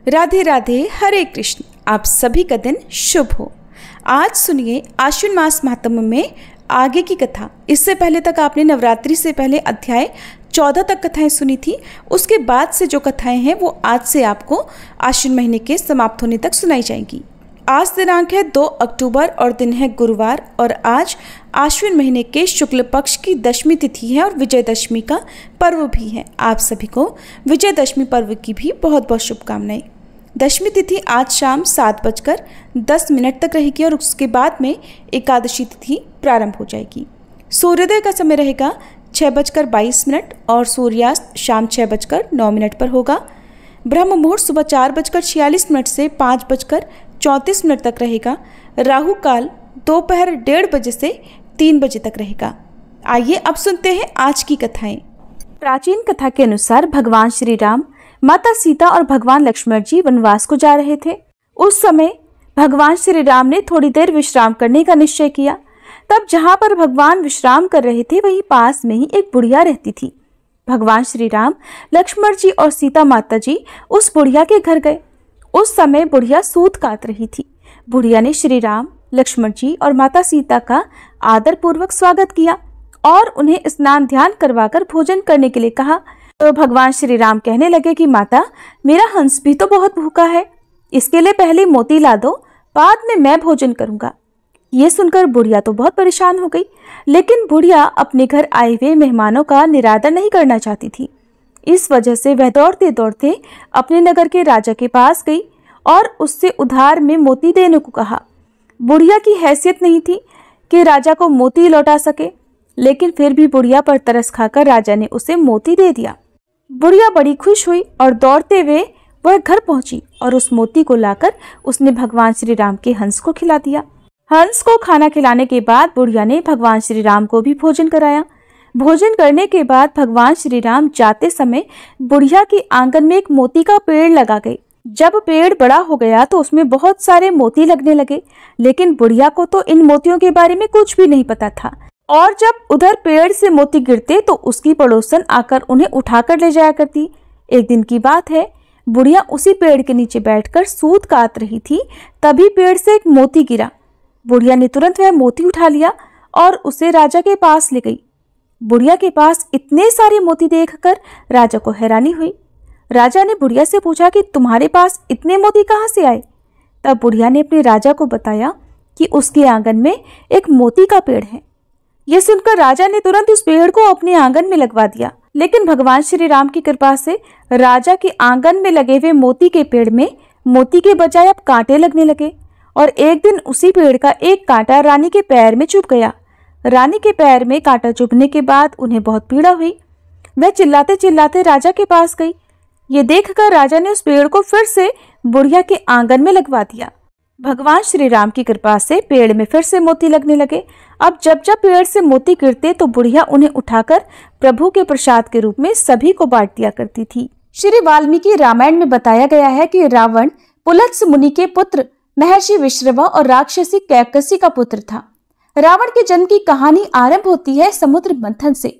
राधे राधे, हरे कृष्ण। आप सभी का दिन शुभ हो। आज सुनिए आश्विन मास महात्म्य में आगे की कथा। इससे पहले तक आपने नवरात्रि से पहले अध्याय 14 तक कथाएं सुनी थी। उसके बाद से जो कथाएं हैं वो आज से आपको आश्विन महीने के समाप्त होने तक सुनाई जाएंगी। आज दिनांक है 2 अक्टूबर और दिन है गुरुवार, और आज आश्विन महीने के शुक्ल पक्ष की दशमी तिथि है और विजयदशमी का पर्व भी है। आप सभी को विजयदशमी पर्व की भी बहुत बहुत शुभकामनाएं। दशमी तिथि आज शाम 7:10 तक रहेगी और उसके बाद में एकादशी तिथि प्रारंभ हो जाएगी। सूर्योदय का समय रहेगा 6:22 और सूर्यास्त शाम 6:09 पर होगा। ब्रह्म मुहूर्त सुबह 4:46 से 5:34 तक रहेगा। राहु काल दोपहर 1:30 बजे से 3 बजे तक रहेगा। आइए अब सुनते हैं आज की कथाएं। प्राचीन कथा के अनुसार भगवान श्री राम, माता सीता और भगवान लक्ष्मण जी वनवास को जा रहे थे। उस समय भगवान श्री राम ने थोड़ी देर विश्राम करने का निश्चय किया। तब जहां पर भगवान विश्राम कर रहे थे वहीं पास में ही एक बुढ़िया रहती थी। भगवान श्री राम, लक्ष्मण जी और सीता माता जी उस बुढ़िया के घर गए। उस समय बुढ़िया सूत काट रही थी। बुढ़िया ने श्री राम, लक्ष्मण जी और माता सीता का आदर पूर्वक स्वागत किया और उन्हें स्नान ध्यान करवाकर भोजन करने के लिए कहा। तो भगवान श्री राम कहने लगे कि माता, मेरा हंस भी तो बहुत भूखा है, इसके लिए पहले मोती ला दो, बाद में मैं भोजन करूंगा। ये सुनकर बुढ़िया तो बहुत परेशान हो गई, लेकिन बुढ़िया अपने घर आए हुए मेहमानों का निरादर नहीं करना चाहती थी। इस वजह से वह दौड़ते दौड़ते अपने नगर के राजा के पास गई और उससे उधार में मोती देने को कहा। बुढ़िया की हैसियत नहीं थी कि राजा को मोती लौटा सके, लेकिन फिर भी बुढ़िया पर तरस खाकर राजा ने उसे मोती दे दिया। बुढ़िया बड़ी खुश हुई और दौड़ते हुए वह घर पहुंची और उस मोती को लाकर उसने भगवान श्री राम के हंस को खिला दिया। हंस को खाना खिलाने के बाद बुढ़िया ने भगवान श्री राम को भी भोजन कराया। भोजन करने के बाद भगवान श्री राम जाते समय बुढ़िया के आंगन में एक मोती का पेड़ लगा गए। जब पेड़ बड़ा हो गया तो उसमें बहुत सारे मोती लगने लगे, लेकिन बुढ़िया को तो इन मोतियों के बारे में कुछ भी नहीं पता था। और जब उधर पेड़ से मोती गिरते तो उसकी पड़ोसन आकर उन्हें उठाकर ले जाया करती। एक दिन की बात है, बुढ़िया उसी पेड़ के नीचे बैठकर सूत काट रही थी, तभी पेड़ से एक मोती गिरा। बुढ़िया ने तुरंत वह मोती उठा लिया और उसे राजा के पास ले गई। बुढ़िया के पास इतने सारे मोती देखकर राजा को हैरानी हुई। राजा ने बुढ़िया से पूछा कि तुम्हारे पास इतने मोती कहाँ से आए? तब बुढ़िया ने अपने राजा को बताया कि उसके आंगन में एक मोती का पेड़ है। यह सुनकर राजा ने तुरंत उस पेड़ को अपने आंगन में लगवा दिया, लेकिन भगवान श्री राम की कृपा से राजा के आंगन में लगे हुए मोती के पेड़ में मोती के बजाय अब कांटे लगने लगे। और एक दिन उसी पेड़ का एक कांटा रानी के पैर में चुभ गया। रानी के पैर में कांटा चुभने के बाद उन्हें बहुत पीड़ा हुई। वह चिल्लाते चिल्लाते राजा के पास गई। ये देखकर राजा ने उस पेड़ को फिर से बुढ़िया के आंगन में लगवा दिया। भगवान श्री राम की कृपा से पेड़ में फिर से मोती लगने लगे। अब जब जब पेड़ से मोती गिरते तो बुढ़िया उन्हें उठाकर प्रभु के प्रसाद के रूप में सभी को बांट दिया करती थी। श्री वाल्मीकि रामायण में बताया गया है कि रावण पुलत्स्य मुनि के पुत्र महर्षि विश्रवा और राक्षसी कैकसी का पुत्र था। रावण के जन्म की कहानी आरंभ होती है समुद्र मंथन से।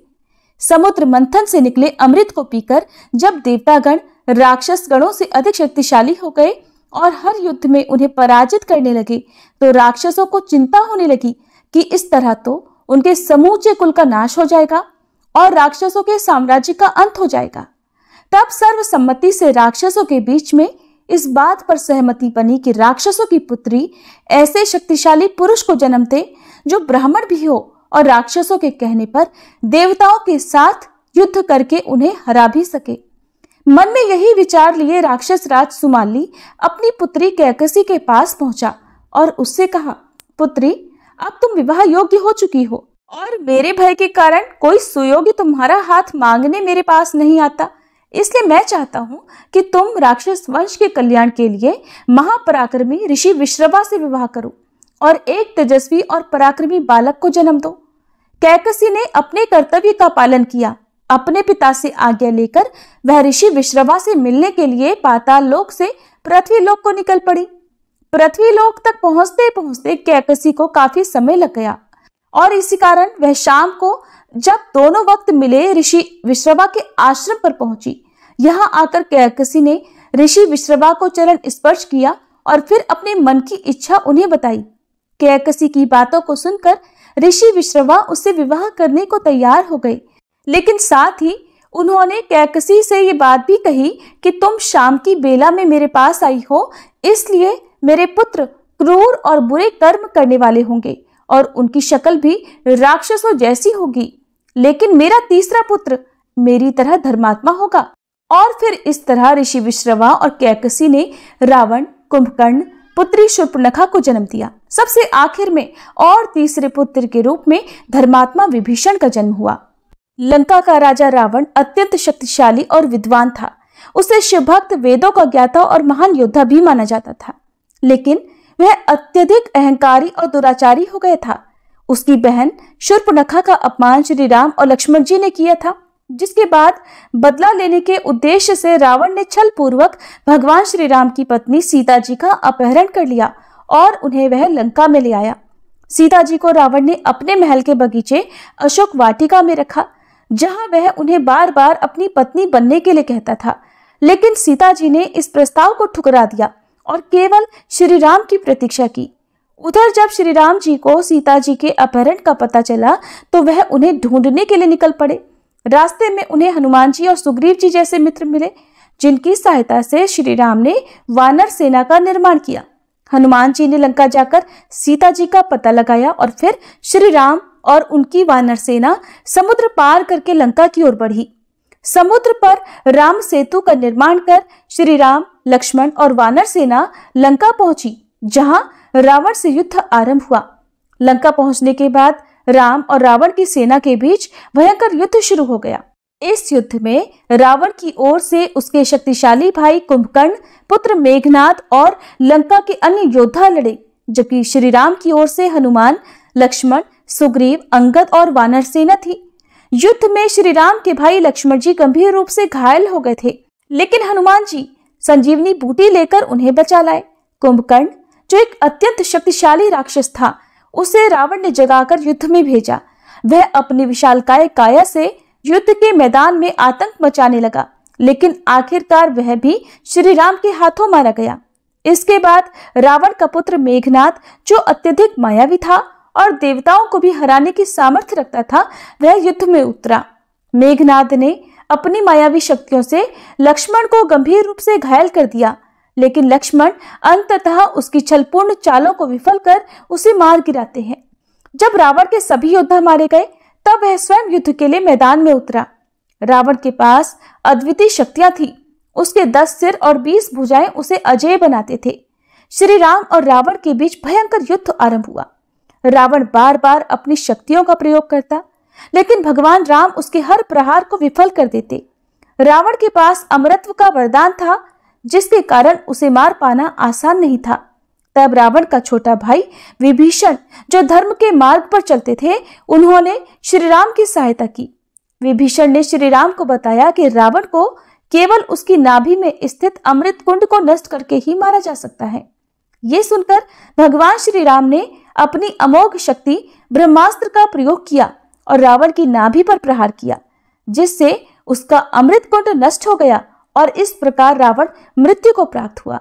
समुद्र मंथन से निकले अमृत को पीकर जब देवतागण राक्षस गणों से अधिक शक्तिशाली हो गए और हर युद्ध में उन्हें पराजित करने लगे, तो राक्षसों को चिंता होने लगी कि इस तरह तो उनके समूचे कुल का नाश हो जाएगा और राक्षसों के साम्राज्य का अंत हो जाएगा। तब सर्वसम्मति से राक्षसों के बीच में इस बात पर सहमति बनी कि राक्षसों की पुत्री ऐसे शक्तिशाली पुरुष को जन्म दे जो ब्राह्मण भी हो और राक्षसों के कहने पर देवताओं के साथ युद्ध करके उन्हें हरा भी सके। मन में यही विचार लिए राक्षस राज सुमाली अपनी पुत्री कैकसी के पास पहुंचा और उससे कहा, पुत्री, अब तुम विवाह योग्य हो चुकी हो और मेरे भय के कारण कोई सुयोगी तुम्हारा हाथ मांगने मेरे पास नहीं आता। इसलिए मैं चाहता हूँ कि तुम राक्षस वंश के कल्याण के लिए महापराक्रमी ऋषि विश्रवा से विवाह करो और एक तेजस्वी और पराक्रमी बालक को जन्म दो। कैकसी ने अपने कर्तव्य का पालन किया। अपने पिता से आज्ञा लेकर वह ऋषि विश्रवा से मिलने के लिए पाताल लोक से पृथ्वी लोक को निकल पड़ी। पृथ्वी लोक तक पहुंचते पहुंचते कैकसी को काफी समय लग गया और इसी कारण वह शाम को जब दोनों वक्त मिले ऋषि विश्रवा के आश्रम पर पहुंची। यहाँ आकर कैकसी ने ऋषि विश्रवा को चरण स्पर्श किया और फिर अपने मन की इच्छा उन्हें बताई। कैकसी की बातों को सुनकर ऋषि विश्रवा उससे विवाह करने को तैयार हो गए, लेकिन साथ ही उन्होंने कैकसी से ये बात भी कही कि तुम शाम की बेला में मेरे पास आई हो, इसलिए मेरे पुत्र क्रूर और बुरे कर्म करने वाले होंगे और उनकी शक्ल भी राक्षसों जैसी होगी, लेकिन मेरा तीसरा पुत्र मेरी तरह धर्मात्मा होगा। और फिर इस तरह ऋषि विश्रवा और कैकसी ने रावण, कुंभकर्ण, पुत्री शूर्पणखा को जन्म दिया। सबसे आखिर में और तीसरे पुत्र के रूप में धर्मात्मा विभीषण का जन्म हुआ। लंका का राजा रावण अत्यंत शक्तिशाली और विद्वान था। उसे शिवभक्त, वेदों का ज्ञाता और महान योद्धा भी माना जाता था, लेकिन वह अत्यधिक अहंकारी और दुराचारी हो गया था। उसकी बहन शूर्पणखा का अपमान श्री राम और लक्ष्मण जी ने किया था, जिसके बाद बदला लेने के उद्देश्य से रावण ने छल पूर्वक भगवान श्री राम की पत्नी सीता जी का अपहरण कर लिया और उन्हें वह लंका में ले आया। सीता जी को रावण ने अपने महल के बगीचे अशोक वाटिका में रखा, जहां वह उन्हें बार बार अपनी पत्नी बनने के लिए कहता था, लेकिन सीता जी ने इस प्रस्ताव को ठुकरा दिया और केवल श्री राम की प्रतीक्षा की। उधर जब श्री राम जी को सीता जी के अपहरण का पता चला तो वह उन्हें ढूंढने के लिए निकल पड़े। रास्ते में उन्हें हनुमान जी और सुग्रीव जी जैसे मित्र मिले, जिनकी सहायता से श्री राम ने वानर सेना का निर्माण किया। हनुमान जी ने लंका जाकर सीता जी का पता लगाया और फिर श्री राम और उनकी वानर सेना समुद्र पार करके लंका की ओर बढ़ी। समुद्र पर राम सेतु का निर्माण कर श्री राम, लक्ष्मण और वानर सेना लंका पहुंची, जहां रावण से युद्ध आरंभ हुआ। लंका पहुंचने के बाद राम और रावण की सेना के बीच भयंकर युद्ध शुरू हो गया। इस युद्ध में रावण की ओर से उसके शक्तिशाली भाई कुंभकर्ण, पुत्र मेघनाद और लंका के अन्य योद्धा लड़े, जबकि श्री राम की ओर से हनुमान, लक्ष्मण, सुग्रीव, अंगद और वानर सेना थी। युद्ध में श्री राम के भाई लक्ष्मण जी गंभीर रूप से घायल हो गए थे, लेकिन हनुमान जी संजीवनी बूटी लेकर उन्हें बचा लाए। कुंभकर्ण, जो एक अत्यंत शक्तिशाली राक्षस था, उसे रावण ने जगाकर युद्ध में भेजा। वह अपनी विशालकाय काया से युद्ध के मैदान में आतंक मचाने लगा, लेकिन आखिरकार वह भी श्री राम के हाथों मारा गया। इसके बाद रावण का पुत्र मेघनाद, जो अत्यधिक मायावी था और देवताओं को भी हराने की सामर्थ्य रखता था, वह युद्ध में उतरा। मेघनाद ने अपनी मायावी शक्तियों से लक्ष्मण को गंभीर रूप से घायल कर दिया, लेकिन लक्ष्मण अंततः उसकी छलपूर्ण चालों को विफल कर उसे मार गिराते हैं। जब रावण के सभी योद्धा मारे गए, तब वह स्वयं युद्ध के लिए मैदान में उतरा। रावण के पास अद्वितीय शक्तियां थी। उसके 10 सिर और 20 भुजाएं उसे अजेय बनाते थे। श्री राम और रावण के बीच भयंकर युद्ध आरंभ हुआ। रावण बार बार अपनी शक्तियों का प्रयोग करता, लेकिन भगवान राम उसके हर प्रहार को विफल कर देते। रावण के पास अमरत्व का वरदान था, जिसके कारण उसे मार पाना आसान नहीं था। तब रावण का छोटा भाई विभीषण, जो धर्म के मार्ग पर चलते थे, उन्होंने श्री राम की सहायता की। विभीषण ने श्री राम को बताया कि रावण को केवल उसकी नाभि में स्थित अमृत कुंड को नष्ट करके ही मारा जा सकता है। ये सुनकर भगवान श्री राम ने अपनी अमोघ शक्ति ब्रह्मास्त्र का प्रयोग किया और रावण की नाभि पर प्रहार किया, जिससे उसका अमृत कुंड नष्ट हो गया और इस प्रकार रावण मृत्यु को प्राप्त हुआ।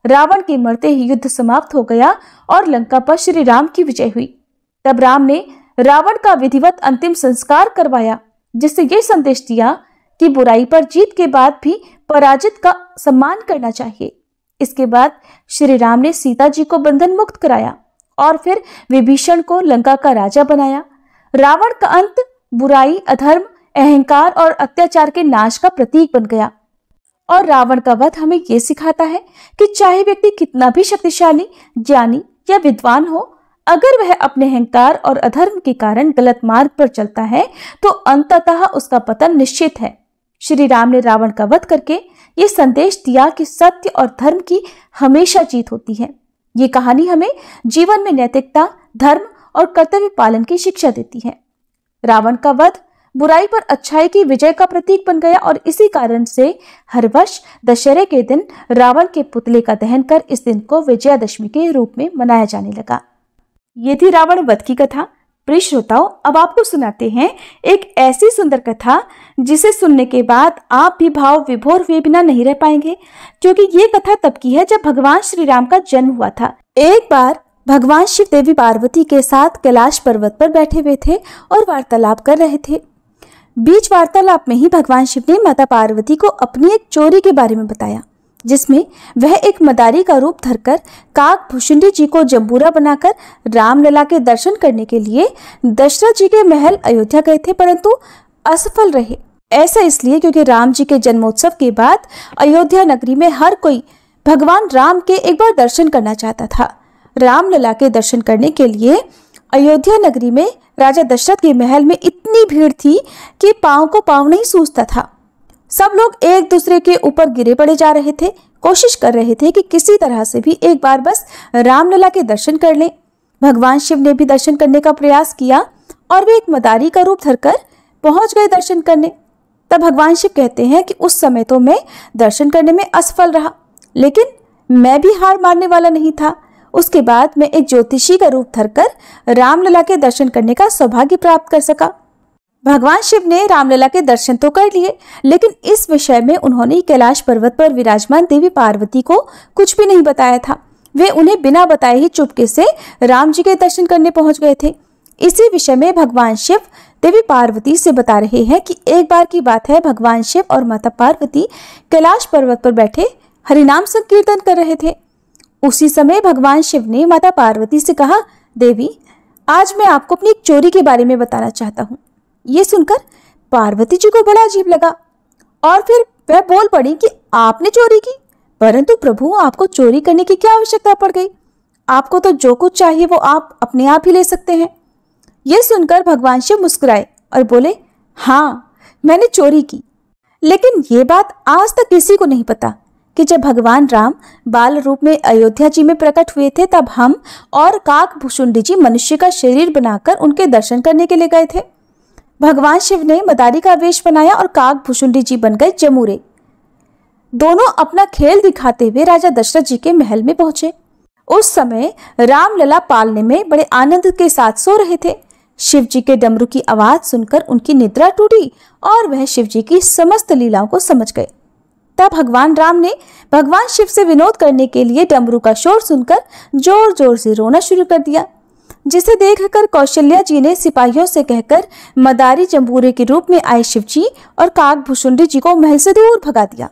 रावण के मरते ही युद्ध समाप्त हो गया और लंका पर श्री राम की विजय हुई। तब राम ने रावण का विधिवत अंतिम संस्कार करवाया, जिससे यह संदेश दिया कि बुराई पर जीत के बाद भी पराजित का सम्मान करना चाहिए। इसके बाद श्री राम ने सीता जी को बंधन मुक्त कराया और फिर विभीषण को लंका का राजा बनाया। रावण का अंत बुराई, अधर्म, अहंकार और अत्याचार के नाश का प्रतीक बन गया। और रावण का वध हमें ये सिखाता है कि चाहे व्यक्ति कितना भी शक्तिशाली, ज्ञानी या विद्वान हो, अगर वह अपने अहंकार और अधर्म के कारण गलत मार्ग पर चलता है तो अंततः उसका पतन निश्चित है। श्री राम ने रावण का वध करके ये संदेश दिया कि सत्य और धर्म की हमेशा जीत होती है। ये कहानी हमें जीवन में नैतिकता, धर्म और कर्तव्य पालन की शिक्षा देती है। रावण का वध बुराई पर अच्छाई की विजय का प्रतीक बन गया और इसी कारण से हर वर्ष दशहरे के दिन रावण के पुतले का दहन कर इस दिन को विजयादशमी के रूप में मनाया जाने लगा। ये थी रावण वध की कथा। प्रिय श्रोताओं, अब आपको सुनाते हैं एक ऐसी सुंदर कथा जिसे सुनने के बाद आप भी भाव विभोर हुए बिना नहीं रह पाएंगे, क्योंकि ये कथा तब की है जब भगवान श्री राम का जन्म हुआ था। एक बार भगवान शिव देवी पार्वती के साथ कैलाश पर्वत पर बैठे हुए थे और वार्तालाप कर रहे थे। बीच वार्तालाप में ही भगवान शिव ने माता पार्वती को अपनी एक चोरी के बारे में बताया, जिसमें वह एक मदारी का रूप धरकर काक भुषुंडी जी को जंबूरा बनाकर रामलला के दर्शन करने के लिए दशरथ जी के महल अयोध्या गए थे, परंतु असफल रहे। ऐसा इसलिए क्योंकि राम जी के जन्मोत्सव के बाद अयोध्या नगरी में हर कोई भगवान राम के एक बार दर्शन करना चाहता था। रामलला के दर्शन करने के लिए अयोध्या नगरी में राजा दशरथ के महल में इतनी भीड़ थी कि पांव को पांव नहीं सूझता था। सब लोग एक दूसरे के ऊपर गिरे पड़े जा रहे थे, कोशिश कर रहे थे कि किसी तरह से भी एक बार बस रामलला के दर्शन कर लें। भगवान शिव ने भी दर्शन करने का प्रयास किया और वे एक मदारी का रूप धरकर पहुंच गए दर्शन करने। तब भगवान शिव कहते हैं कि उस समय तो मैं दर्शन करने में असफल रहा, लेकिन मैं भी हार मानने वाला नहीं था। उसके बाद मैं एक ज्योतिषी का रूप धरकर रामलला के दर्शन करने का सौभाग्य प्राप्त कर सका। भगवान शिव ने रामलला के दर्शन तो कर लिए, लेकिन इस विषय में उन्होंने कैलाश पर्वत पर विराजमान देवी पार्वती को कुछ भी नहीं बताया था। वे उन्हें बिना बताए ही चुपके से राम जी के दर्शन करने पहुंच गए थे। इसी विषय में भगवान शिव देवी पार्वती से बता रहे हैं कि एक बार की बात है, भगवान शिव और माता पार्वती कैलाश पर्वत पर बैठे हरिनाम संकीर्तन कर रहे थे। उसी समय भगवान शिव ने माता पार्वती से कहा, देवी, आज मैं आपको अपनी एक चोरी के बारे में बताना चाहता हूँ। ये सुनकर पार्वती जी को बड़ा अजीब लगा और फिर वह बोल पड़ी कि आपने चोरी की? परंतु प्रभु, आपको चोरी करने की क्या आवश्यकता पड़ गई? आपको तो जो कुछ चाहिए वो आप अपने आप ही ले सकते हैं। ये सुनकर भगवान शिव मुस्कुराए और बोले, हाँ, मैंने चोरी की, लेकिन ये बात आज तक किसी को नहीं पता कि जब भगवान राम बाल रूप में अयोध्या जी में प्रकट हुए थे, तब हम और काक भुषुंडी जी मनुष्य का शरीर बनाकर उनके दर्शन करने के लिए गए थे। भगवान शिव ने मदारी का वेश बनाया और काक भुषुंडी जी बन गए जमूरे। दोनों अपना खेल दिखाते हुए राजा दशरथ जी के महल में पहुंचे। उस समय रामलला पालने में बड़े आनंद के साथ सो रहे थे। शिव जी के डमरू की आवाज सुनकर उनकी निद्रा टूटी और वह शिव जी की समस्त लीलाओं को समझ गए। तब भगवान राम ने भगवान शिव से विनोद करने के लिए डमरू का शोर सुनकर जोर जोर से रोना शुरू कर दिया, जिसे देखकर कौशल्या जी ने सिपाहियों से कहकर मदारी जंबूरे के रूप में आए शिव जी और काक भुषुंडी जी को महल से दूर भगा दिया।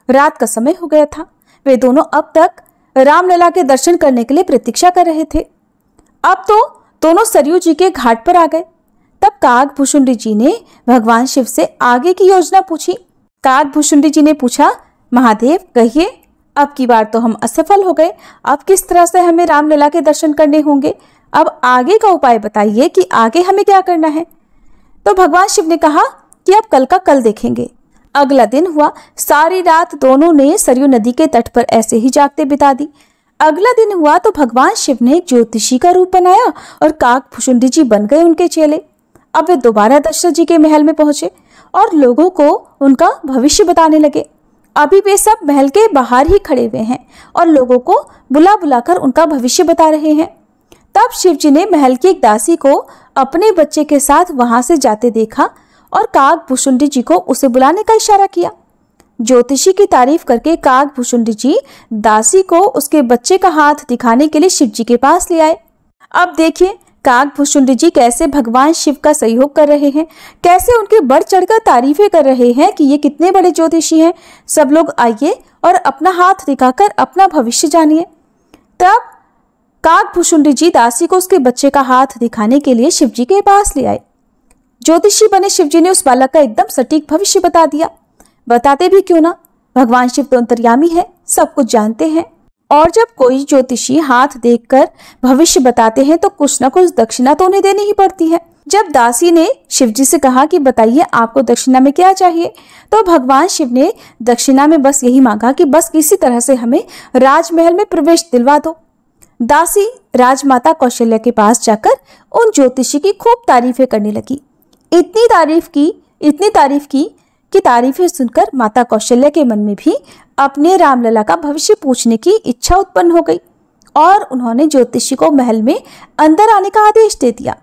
रात का समय हो गया था। वे दोनों अब तक रामलला के दर्शन करने के लिए प्रतीक्षा कर रहे थे। अब तो दोनों सरयू जी के घाट पर आ गए। तब काक भुषुंडी जी ने भगवान शिव से आगे की योजना पूछी। काक भुषुंडी जी ने पूछा, महादेव, कहिए, अब की बार तो हम असफल हो गए, अब किस तरह से हमें रामलला के दर्शन करने होंगे? अब आगे का उपाय बताइए कि आगे हमें क्या करना है। तो भगवान शिव ने कहा कि अब कल का कल देखेंगे। अगला दिन हुआ। सारी रात दोनों ने सरयू नदी के तट पर ऐसे ही जागते बिता दी। अगला दिन हुआ तो भगवान शिव ने एक ज्योतिषी का रूप बनाया और काक भुषुंडी जी बन गए उनके चेले। अब वे दोबारा दशरथ जी के महल में पहुंचे और लोगों को उनका भविष्य बताने लगे। अभी वे सब महल के बाहर ही खड़े हुए हैं और लोगों को बुला बुलाकर उनका भविष्य बता रहे हैं। तब शिव जी ने महल की एक दासी को अपने बच्चे के साथ वहां से जाते देखा और काक भुषुंडी जी को उसे बुलाने का इशारा किया। ज्योतिषी की तारीफ करके काक भुषुंडी जी दासी को उसके बच्चे का हाथ दिखाने के लिए शिव जी के पास ले आए। अब देखिए काक भुषुंडी जी कैसे भगवान शिव का सहयोग कर रहे हैं, कैसे उनके बढ़ चढ़कर तारीफें कर रहे हैं कि ये कितने बड़े ज्योतिषी हैं। सब लोग आइए और अपना हाथ दिखाकर अपना भविष्य जानिए। तब काक भुषुंडी जी दासी को उसके बच्चे का हाथ दिखाने के लिए शिव जी के पास ले आए। ज्योतिषी बने शिव जी ने उस बालक का एकदम सटीक भविष्य बता दिया। बताते भी क्यों ना, भगवान शिव तो अंतर्यामी है, सब कुछ जानते हैं। और जब कोई ज्योतिषी हाथ देखकर भविष्य बताते हैं तो कुछ न कुछ दक्षिणा तो उन्हें देनी ही पड़ती है। जब दासी ने शिव जी से कहा कि बताइए आपको दक्षिणा में क्या चाहिए, तो भगवान शिव ने दक्षिणा में बस यही मांगा कि बस किसी तरह से हमें राजमहल में प्रवेश दिलवा दो। दासी राजमाता कौशल्या के पास जाकर उन ज्योतिषी की खूब तारीफें करने लगी। इतनी तारीफ की कि तारीफें सुनकर माता कौशल्या के मन में भी अपने रामलला का भविष्य पूछने की इच्छा उत्पन्न हो गई और उन्होंने ज्योतिषी को महल में अंदर आने का आदेश दे दिया।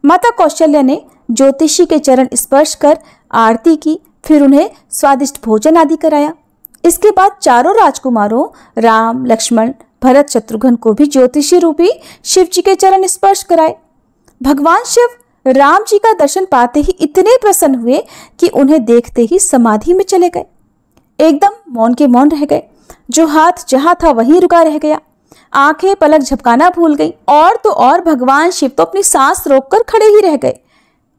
माता कौशल्या ने ज्योतिषी के चरण स्पर्श कर आरती की, फिर उन्हें स्वादिष्ट भोजन आदि कराया। इसके बाद चारों राजकुमारों राम, लक्ष्मण, भरत, शत्रुघ्न को भी ज्योतिषी रूपी शिव जी के चरण स्पर्श कराए। भगवान शिव राम जी का दर्शन पाते ही इतने प्रसन्न हुए कि उन्हें देखते ही समाधि में चले गए। एकदम मौन के मौन रह गए। जो हाथ जहां था वहीं रुका रह गया। आंखें पलक झपकाना भूल गई। और तो और भगवान शिव तो अपनी सांस रोककर खड़े ही रह गए।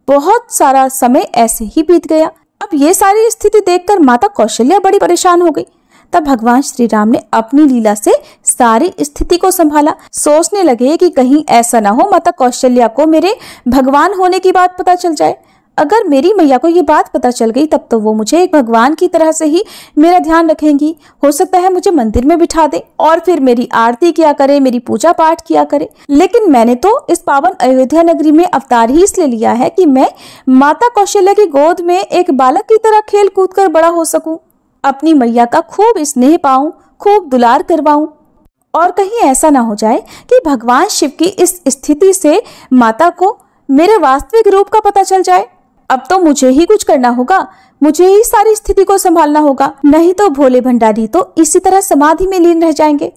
बहुत सारा समय ऐसे ही बीत गया। अब ये सारी स्थिति देखकर माता कौशल्या बड़ी परेशान हो गई। तब भगवान श्री राम ने अपनी लीला से सारी स्थिति को संभाला। सोचने लगे कि कहीं ऐसा ना हो माता कौशल्या को मेरे भगवान होने की बात पता चल जाए। अगर मेरी मैया को ये बात पता चल गई तब तो वो मुझे एक भगवान की तरह से ही मेरा ध्यान रखेंगी। हो सकता है मुझे मंदिर में बिठा दे और फिर मेरी आरती किया करे, मेरी पूजा पाठ किया करे। लेकिन मैंने तो इस पावन अयोध्या नगरी में अवतार ही इसलिए लिया है कि मैं माता कौशल्या की गोद में एक बालक की तरह खेल कूद कर बड़ा हो सकूं, अपनी मैया का खूब स्नेह पाऊं, खूब दुलार करवाऊं। और कहीं ऐसा ना हो जाए कि भगवान शिव की इस स्थिति से माता को मेरे वास्तविक रूप का पता चल जाए। अब तो मुझे ही कुछ करना होगा, मुझे ही सारी स्थिति को संभालना होगा, नहीं तो भोले भंडारी तो इसी तरह समाधि में लीन रह जाएंगे।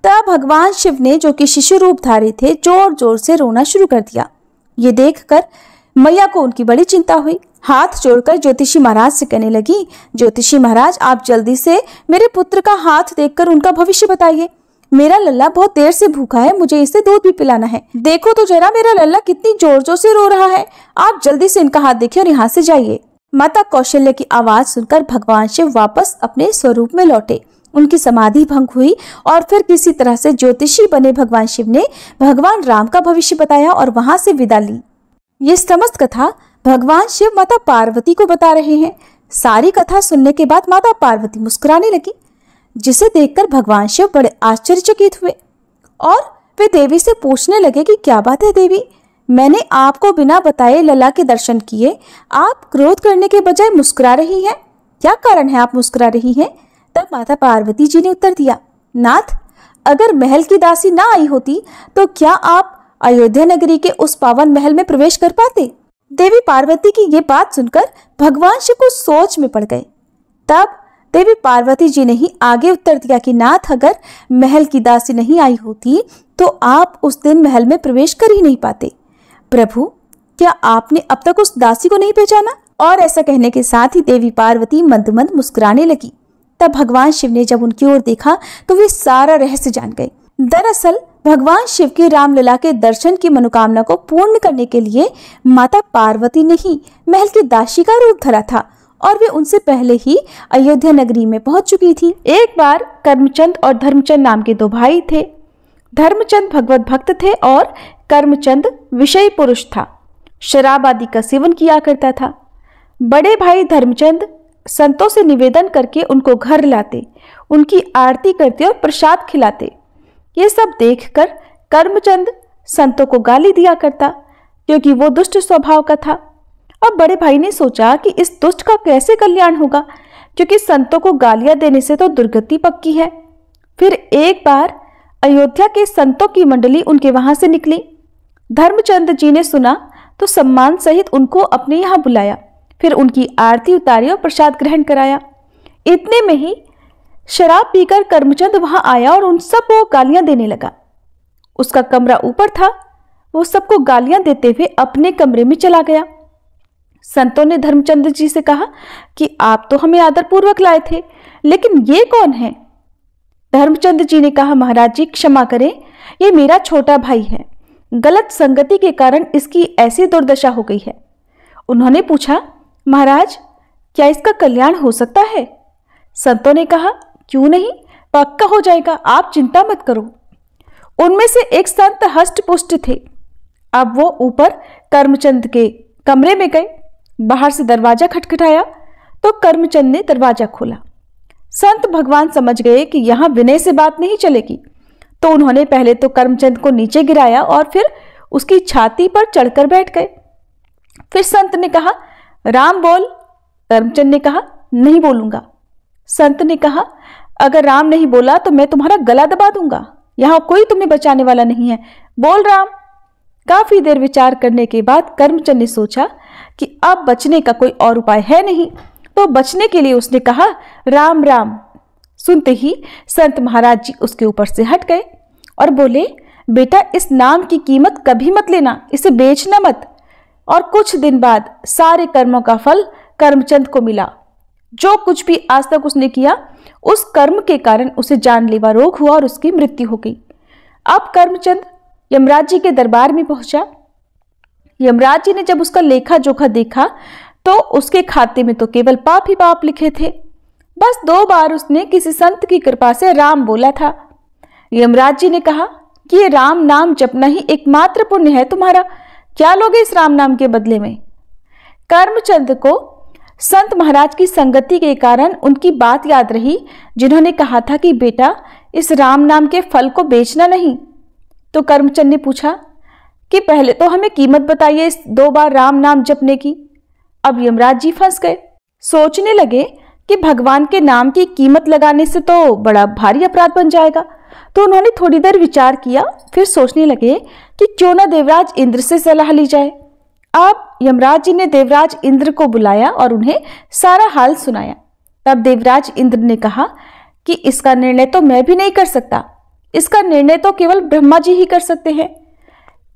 तब भगवान शिव ने, जो कि शिशु रूप धारी थे, जोर जोर से रोना शुरू कर दिया। ये देखकर मैया को उनकी बड़ी चिंता हुई। हाथ जोड़कर ज्योतिषी महाराज से कहने लगी, ज्योतिषी महाराज, आप जल्दी से मेरे पुत्र का हाथ देखकर उनका भविष्य बताइए। मेरा लल्ला बहुत देर से भूखा है, मुझे इसे दूध भी पिलाना है। देखो तो जरा मेरा लल्ला कितनी जोर जोर से रो रहा है। आप जल्दी से इनका हाथ देखिए और यहाँ से जाइए। माता कौशल्या की आवाज सुनकर भगवान शिव वापस अपने स्वरूप में लौटे। उनकी समाधि भंग हुई और फिर किसी तरह से ज्योतिषी बने भगवान शिव ने भगवान राम का भविष्य बताया और वहां से विदा ली। ये समस्त कथा भगवान शिव माता पार्वती को बता रहे हैं। सारी कथा सुनने के बाद माता पार्वती मुस्कुराने लगी, जिसे देखकर भगवान शिव बड़े आश्चर्यचकित हुए और वे देवी से पूछने लगे कि क्या बात है देवी, मैंने आपको बिना बताए लला के दर्शन किए, आप क्रोध करने के बजाय मुस्कुरा रही हैं, क्या कारण है आप मुस्कुरा रही हैं? तब माता पार्वती जी ने उत्तर दिया, नाथ, अगर महल की दासी ना आई होती तो क्या आप अयोध्या नगरी के उस पावन महल में प्रवेश कर पाते? देवी पार्वती की ये बात सुनकर भगवान शिव को सोच में पड़ गए। तब देवी पार्वती जी ने ही आगे उत्तर दिया कि नाथ, अगर महल की दासी नहीं आई होती तो आप उस दिन महल में प्रवेश कर ही नहीं पाते। प्रभु, क्या आपने अब तक उस दासी को नहीं पहचाना? और ऐसा कहने के साथ ही देवी पार्वती मंद मंद मुस्कुराने लगी। तब भगवान शिव ने जब उनकी ओर देखा तो वे सारा रहस्य जान गए। दरअसल भगवान शिव की रामलला के दर्शन की मनोकामना को पूर्ण करने के लिए माता पार्वती ने ही महल की दासी का रूप धरा था और वे उनसे पहले ही अयोध्या नगरी में पहुंच चुकी थी। एक बार कर्मचंद और धर्मचंद नाम के दो भाई थे। धर्मचंद भगवत भक्त थे और कर्मचंद विषय पुरुष था, शराब आदि का सेवन किया करता था। बड़े भाई धर्मचंद संतों से निवेदन करके उनको घर लाते, उनकी आरती करते और प्रसाद खिलाते। ये सब देखकर कर्मचंद संतों को गाली दिया करता, क्योंकि वो दुष्ट स्वभाव का था। अब बड़े भाई ने सोचा कि इस दुष्ट का कैसे कल्याण होगा, क्योंकि संतों को गालियां देने से तो दुर्गति पक्की है। फिर एक बार अयोध्या के संतों की मंडली उनके वहां से निकली। धर्मचंद जी ने सुना तो सम्मान सहित उनको अपने यहाँ बुलाया, फिर उनकी आरती उतारी और प्रसाद ग्रहण कराया। इतने में ही शराब पीकर कर्मचंद वहां आया और उन सबको गालियां देने लगा। उसका कमरा ऊपर था, वो सबको गालियां देते हुए अपने कमरे में चला गया। संतों ने धर्मचंद जी से कहा कि आप तो हमें आदरपूर्वक लाए थे, लेकिन ये कौन है? धर्मचंद जी ने कहा, महाराज जी क्षमा करें, ये मेरा छोटा भाई है, गलत संगति के कारण इसकी ऐसी दुर्दशा हो गई है। उन्होंने पूछा, महाराज क्या इसका कल्याण हो सकता है? संतों ने कहा, क्यों नहीं, पक्का हो जाएगा, आप चिंता मत करो। उनमें से एक संत हष्ट पुष्ट थे। अब वो ऊपर कर्मचंद के कमरे में गए, बाहर से दरवाजा खटखटाया तो कर्मचंद ने दरवाजा खोला। संत भगवान समझ गए कि यहां विनय से बात नहीं चलेगी, तो उन्होंने पहले तो कर्मचंद को नीचे गिराया और फिर उसकी छाती पर चढ़कर बैठ गए। फिर संत ने कहा, राम बोल। कर्मचंद ने कहा, नहीं बोलूंगा। संत ने कहा, अगर राम नहीं बोला तो मैं तुम्हारा गला दबा दूंगा, यहां कोई तुम्हें बचाने वाला नहीं है, बोल राम। काफी देर विचार करने के बाद कर्मचंद ने सोचा कि अब बचने का कोई और उपाय है नहीं, तो बचने के लिए उसने कहा, राम राम। सुनते ही संत महाराज जी उसके ऊपर से हट गए और बोले, बेटा इस नाम की कीमत कभी मत लेना, इसे बेचना मत। और कुछ दिन बाद सारे कर्मों का फल कर्मचंद को मिला। जो कुछ भी आज तक उसने किया, उस कर्म के कारण उसे जानलेवा रोग हुआ और उसकी मृत्यु हो गई। अब कर्मचंद यमराज जी के दरबार में पहुंचा। यमराज जी ने जब उसका लेखा जोखा देखा तो उसके खाते में तो केवल पाप ही पाप लिखे थे। बस 2 बार उसने किसी संत की कृपा से राम बोला था। यमराज जी ने कहा कि ये राम नाम जपना ही एकमात्र पुण्य है तुम्हारा, क्या लोगे इस राम नाम के बदले में। कर्मचंद को संत महाराज की संगति के कारण उनकी बात याद रही, जिन्होंने कहा था कि बेटा इस राम नाम के फल को बेचना नहीं। तो कर्मचंद ने पूछा कि पहले तो हमें कीमत बताइए इस 2 बार राम नाम जपने की। अब यमराज जी फंस गए। सोचने लगे कि भगवान के नाम की कीमत लगाने से तो बड़ा भारी अपराध बन जाएगा। तो उन्होंने थोड़ी देर विचार किया, फिर सोचने लगे कि क्यों ना देवराज इंद्र से सलाह ली जाए। अब यमराज जी ने देवराज इंद्र को बुलाया और उन्हें सारा हाल सुनाया। तब देवराज इंद्र ने कहा कि इसका निर्णय तो मैं भी नहीं कर सकता, इसका निर्णय तो केवल ब्रह्मा जी ही कर सकते हैं।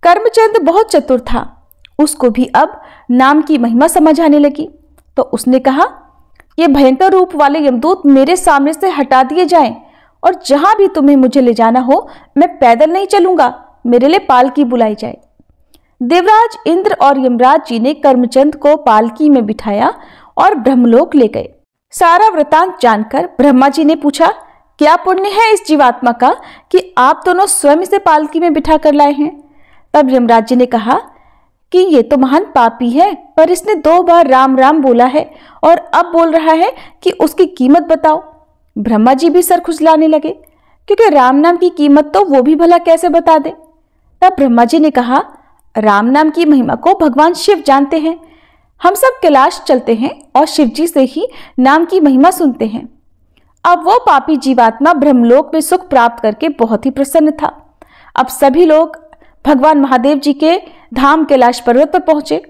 कर्मचंद बहुत चतुर था, उसको भी अब नाम की महिमा समझ आने लगी। तो उसने कहा, ये भयंकर रूप वाले यमदूत मेरे सामने से हटा दिए जाएं और जहां भी तुम्हें मुझे ले जाना हो मैं पैदल नहीं चलूंगा, मेरे लिए पालकी बुलाई जाए। देवराज इंद्र और यमराज जी ने कर्मचंद को पालकी में बिठाया और ब्रह्मलोक ले गए। सारा वृतांत जानकर ब्रह्मा जी ने पूछा, क्या पुण्य है इस जीवात्मा का कि आप दोनों स्वयं इसे पालकी में बिठा कर लाए हैं। तब यमराज जी ने कहा कि ये तो महान पापी है, पर इसने 2 बार राम राम बोला है और अब बोल रहा है कि उसकी कीमत बताओ। ब्रह्मा जी भी सर खुजलाने लगे, क्योंकि राम नाम की कीमत तो वो भी भला कैसे बता दे। तब ब्रह्मा जी ने कहा, राम नाम की महिमा को भगवान शिव जानते हैं, हम सब कैलाश चलते हैं और शिव जी से ही नाम की महिमा सुनते हैं। अब वो पापी जीवात्मा ब्रह्मलोक में सुख प्राप्त करके बहुत ही प्रसन्न था। अब सभी लोग भगवान महादेव जी के धाम कैलाश पर्वत पर पहुंचे।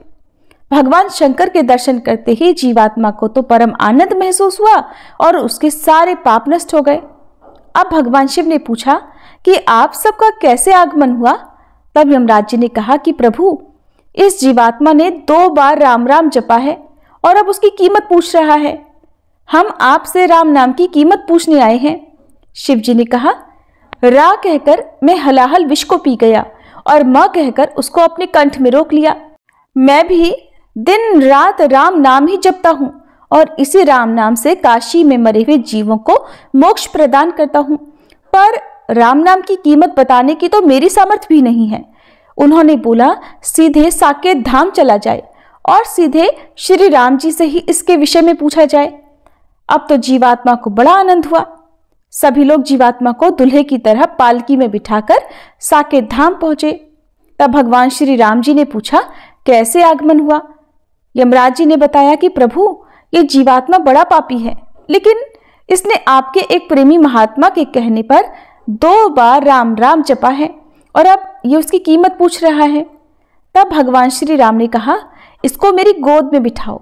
भगवान शंकर के दर्शन करते ही जीवात्मा को तो परम आनंद महसूस हुआ और उसके सारे पाप नष्ट हो गए। अब भगवान शिव ने पूछा कि आप सबका कैसे आगमन हुआ। तब यमराज जी ने कहा कि प्रभु, इस जीवात्मा ने 2 बार राम राम जपा है और अब उसकी कीमत पूछ रहा है। हम आपसे राम नाम की कीमत पूछने आए हैं। शिव जी ने कहा, रा कहकर मैं हलाहल विष को पी गया और मां कहकर उसको अपने कंठ में रोक लिया। मैं भी दिन रात राम नाम ही जपता हूँ और इसी राम नाम से काशी में मरे हुए जीवों को मोक्ष प्रदान करता हूँ, पर राम नाम की कीमत बताने की तो मेरी सामर्थ्य भी नहीं है। उन्होंने बोला, सीधे साकेत धाम चला जाए और सीधे श्री राम जी से ही इसके विषय में पूछा जाए। अब तो जीवात्मा को बड़ा आनंद हुआ। सभी लोग जीवात्मा को दुल्हे की तरह पालकी में बिठाकर साकेत धाम पहुंचे। तब भगवान श्री राम जी ने पूछा, कैसे आगमन हुआ। यमराज जी ने बताया कि प्रभु, ये जीवात्मा बड़ा पापी है, लेकिन इसने आपके एक प्रेमी महात्मा के कहने पर 2 बार राम राम जपा है और अब ये उसकी कीमत पूछ रहा है। तब भगवान श्री राम ने कहा, इसको मेरी गोद में बिठाओ।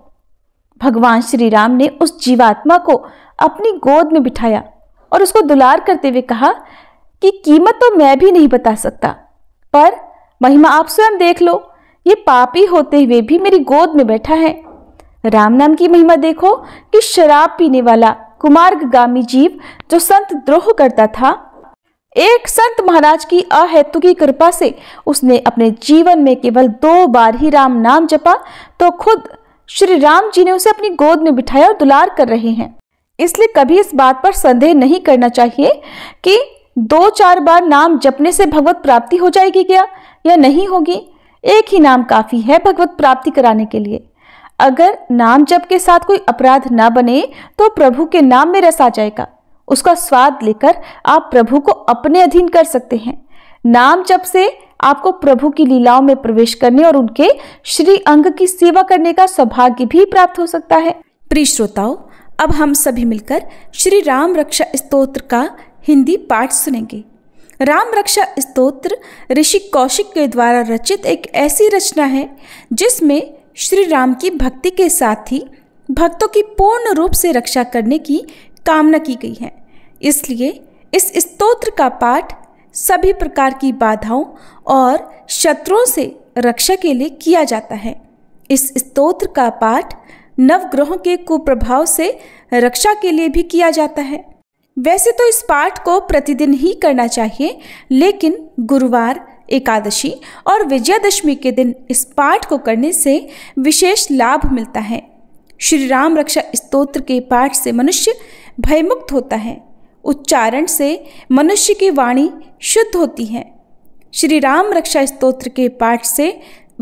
भगवान श्री राम ने उस जीवात्मा को अपनी गोद में बिठाया और उसको दुलार करते हुए कहा कि कीमत तो मैं भी नहीं बता सकता, पर महिमा आप स्वयं देख लो। ये पापी होते हुए भी मेरी गोद में बैठा है। राम नाम की महिमा देखो कि शराब पीने वाला कुमार्गामी जीव जो संत द्रोह करता था, एक संत महाराज की अहेतु की कृपा से उसने अपने जीवन में केवल 2 बार ही राम नाम जपा, तो खुद श्री राम जी ने उसे अपनी गोद में बिठाया और दुलार कर रहे हैं। इसलिए कभी इस बात पर संदेह नहीं करना चाहिए कि 2-4 बार नाम जपने से भगवत प्राप्ति हो जाएगी क्या या नहीं होगी। एक ही नाम काफी है भगवत प्राप्ति कराने के लिए। अगर नाम जप के साथ कोई अपराध ना बने तो प्रभु के नाम में रस आ जाएगा। उसका स्वाद लेकर आप प्रभु को अपने अधीन कर सकते हैं। नाम जप से आपको प्रभु की लीलाओं में प्रवेश करने और उनके श्री अंग की सेवा करने का सौभाग्य भी प्राप्त हो सकता है। प्रिय श्रोताओ, अब हम सभी मिलकर श्री राम रक्षा स्तोत्र का हिंदी पाठ सुनेंगे। राम रक्षा स्तोत्र ऋषि कौशिक के द्वारा रचित एक ऐसी रचना है जिसमें श्री राम की भक्ति के साथ ही भक्तों की पूर्ण रूप से रक्षा करने की कामना की गई है। इसलिए इस स्तोत्र का पाठ सभी प्रकार की बाधाओं और शत्रुओं से रक्षा के लिए किया जाता है। इस स्तोत्र का पाठ नवग्रहों के कुप्रभाव से रक्षा के लिए भी किया जाता है। वैसे तो इस पाठ को प्रतिदिन ही करना चाहिए, लेकिन गुरुवार, एकादशी और विजयादशमी के दिन इस पाठ को करने से विशेष लाभ मिलता है। श्री राम रक्षा स्तोत्र के पाठ से मनुष्य भयमुक्त होता है। उच्चारण से मनुष्य की वाणी शुद्ध होती है। श्री राम रक्षा स्तोत्र के पाठ से